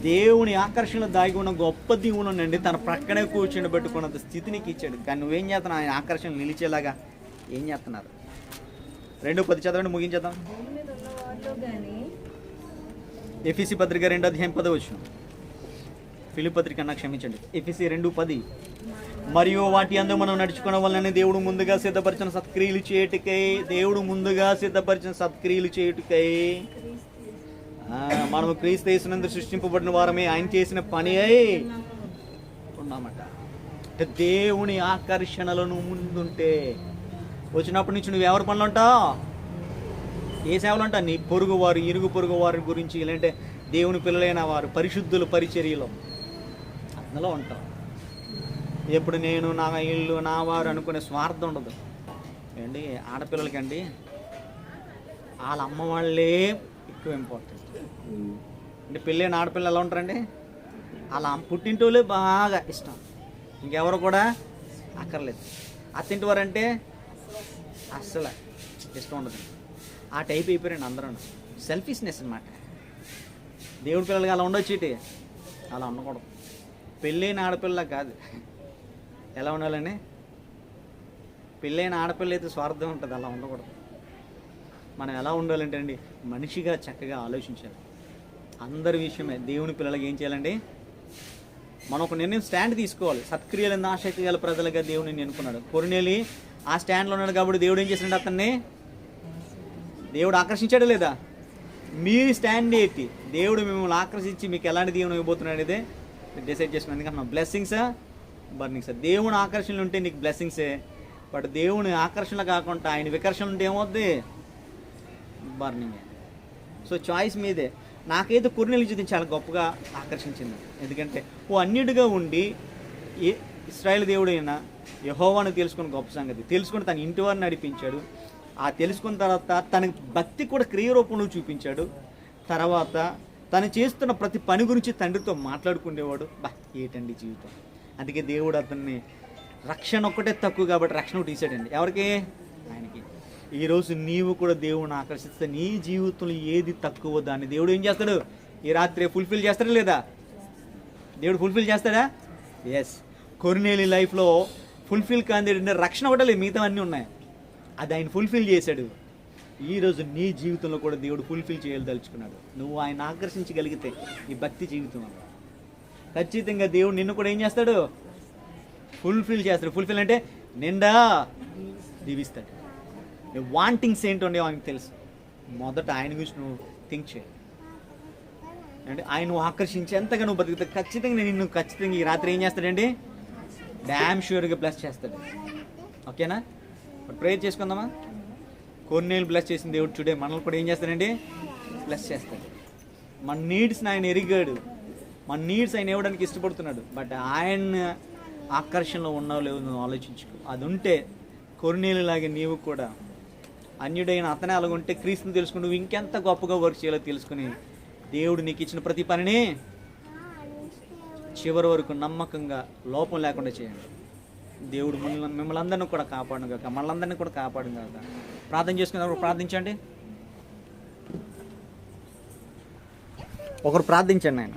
దేవుని ఆకర్షణలో దాగి ఉన్న గొప్ప దీవునండి తన ప్రక్కనే కూర్చొని పెట్టుకున్నంత స్థితి నీకు ఇచ్చాడు. కానీ నువ్వేం చేస్తున్నావు? ఆయన ఆకర్షణ నిలిచేలాగా ఏం చేస్తున్నారు? 2:10 చదవండి, ముగించేద్దాం. ఎఫీసీ పత్రిక 2:10 వచ్చింది. ఫిలిప్పీ పత్రిక అన్నా క్షమించండి, ఎఫీసీ 2:10. మరియు వాటి అందు మనం నడుచుకోవడం వల్లనే దేవుడు ముందుగా సిద్ధపరిచిన సత్క్రియలు చేయుటకై, మనము క్రీస్తు యేసునందు సృష్టింపబడిన వారమే, ఆయన చేసిన పని అయి ఉన్నామట. అంటే దేవుని ఆకర్షణలో నువ్వు ముందుంటే వచ్చినప్పటి నుంచి నువ్వు ఎవరి పనులు ఉంటావు? ఏ సేవలు ఉంటావు? నీ పొరుగు వారు, ఇరుగు పొరుగు వారి గురించి, లేదంటే దేవుని పిల్లలైన వారు, పరిశుద్ధుల పరిచర్యలో అందులో ఉంటావు. ఎప్పుడు నేను, నా ఇల్లు, నా వారు అనుకునే స్వార్థం ఉండదు. ఏంటి ఆడపిల్లలకండి వాళ్ళ అమ్మ వాళ్ళే ఎక్కువ ఇంపార్టెంట్. అంటే పెళ్ళైన ఆడపిల్లలు ఎలా ఉంటారండి? వాళ్ళ పుట్టింటోళ్ళే బాగా ఇష్టం, ఇంకెవరు కూడా అక్కర్లేదు. అత్తింటి వారంటే అస్సలు ఇష్టం ఉండదు. ఆ టైప్ అయిపోయారండి అందరూ. సెల్ఫిష్నెస్ అన్నమాట. దేవుడి పిల్లలకి అలా ఉండొచ్చు, ఇటు అలా ఉండకూడదు. పెళ్ళైన ఆడపిల్ల కాదు, ఎలా ఉండాలండి? పెళ్ళైన ఆడపిల్ల అయితే స్వార్థం ఉంటుంది, అలా ఉండకూడదు. మనం ఎలా ఉండాలంటే అండి, మనిషిగా చక్కగా ఆలోచించాలి. అందరి విషయమే దేవుని పిల్లలకి ఏం చేయాలండి? మనం ఒక నిర్ణయం, స్టాండ్ తీసుకోవాలి. సత్క్రియలను ఆసక్తి గల ప్రజలుగా దేవుడిని ఎన్నుకున్నాడు. కొర్నేలి ఆ స్టాండ్లో ఉన్నాడు కాబట్టి దేవుడు ఏం చేసినాడు? అతన్ని దేవుడు ఆకర్షించాడు లేదా? మీ స్టాండ్ ఏంటి? దేవుడు మిమ్మల్ని ఆకర్షించి మీకు ఎలాంటి దేవుని ఇవ్వబోతున్నాడు ఇదే డిసైడ్ చేసుకున్నాను. ఎందుకంటే బ్లెస్సింగ్సా, బర్నింగ్సా? దేవుని ఆకర్షణలు ఉంటే నీకు బ్లెస్సింగ్సే, బట్ దేవుని ఆకర్షణ కాకుండా ఆయన వికర్షణ ఉంటే ఏమవుద్ది? బర్నింగే. సో చాయిస్ మీదే. నాకైతే కొర్నేలి జీవితం చాలా గొప్పగా ఆకర్షించింది. ఎందుకంటే ఓ అన్యుడిగా ఉండి ఇశ్రాయేలు దేవుడైన యెహోవాను తెలుసుకున్న గొప్ప సంగతి తెలుసుకుని తన ఇంటి వారిని నడిపించాడు. ఆ తెలుసుకున్న తర్వాత తనకి భక్తి కూడా క్రియరూపంలో చూపించాడు. తర్వాత తను చేస్తున్న ప్రతి పని గురించి తండ్రితో మాట్లాడుకునేవాడు. ఏటండి జీవితం! అందుకే దేవుడు అతన్ని, రక్షణ ఒక్కటే తక్కువ కాబట్టి రక్షణ ఒకటి తీసాడండి. ఎవరికి? ఆయనకి. ఈరోజు నీవు కూడా దేవుడిని ఆకర్షిస్తే నీ జీవితంలో ఏది తక్కువ దాన్ని దేవుడు ఏం చేస్తాడు? ఈ రాత్రి ఫుల్ఫిల్ చేస్తాడా లేదా? దేవుడు ఫుల్ఫిల్ చేస్తాడా? ఎస్. కొర్నేలి లైఫ్లో ఫుల్ఫిల్ కాంది రక్షణ ఒకటే లేదు, మిగతా అన్నీ ఉన్నాయి. అది ఆయన ఫుల్ఫిల్ చేశాడు. ఈరోజు నీ జీవితంలో కూడా దేవుడు ఫుల్ఫిల్ చేయదలుచుకున్నాడు. నువ్వు ఆయన ఆకర్షించగలిగితే ఈ భక్తి జీవితం ఖచ్చితంగా దేవుడు నిన్ను కూడా ఏం చేస్తాడు? ఫుల్ఫిల్ చేస్తాడు. ఫుల్ఫిల్ అంటే నిండా దీవిస్తాడు. నీ వాంటింగ్స్ ఏంటో ఆయనకు తెలుసు. మొదట ఆయన గురించి నువ్వు థింక్ చేయి. అంటే ఆయన నువ్వు ఆకర్షించేంతగా నువ్వు బతుకుతా ఖచ్చితంగా నిన్ను ఖచ్చితంగా ఈ రాత్రి ఏం చేస్తాడండి, డ్యామ్ ష్యూర్గా బ్లెస్ చేస్తాడు. ఓకేనా? ఇప్పుడు ప్రేయర్ చేసుకుందామా? కొన్నేళ్ళు బ్లెస్ చేసిన దేవుడు చూడే మనల్ని కూడా ఏం చేస్తాడండి, బ్లెస్ చేస్తాడు. మన నీడ్స్ని ఆయన ఎరిగాడు. మన నీడ్స్ ఆయన ఇవ్వడానికి ఇష్టపడుతున్నాడు. బట్ ఆయన ఆకర్షణలో ఉన్నావు లేవు నువ్వు ఆలోచించుకో. అది ఉంటే కొన్నేళ్ళలాగే నీవు కూడా అన్యుడైన అతనే అలాగుంటే క్రీస్తుని తెలుసుకుని నువ్వు ఇంకెంత గొప్పగా వర్క్ చేయాలో తెలుసుకుని దేవుడు నీకు ఇచ్చిన ప్రతి పనిని చివరి వరకు నమ్మకంగా లోపం లేకుండా చేయండి. దేవుడు మిమ్మల్ని అందరినీ కూడా కాపాడును కాక, మనలందరినీ కూడా కాపాడును కాక. ప్రార్థన చేసుకున్నప్పుడు ప్రార్థించండి. ఒకరు ప్రార్థించండి ఆయన.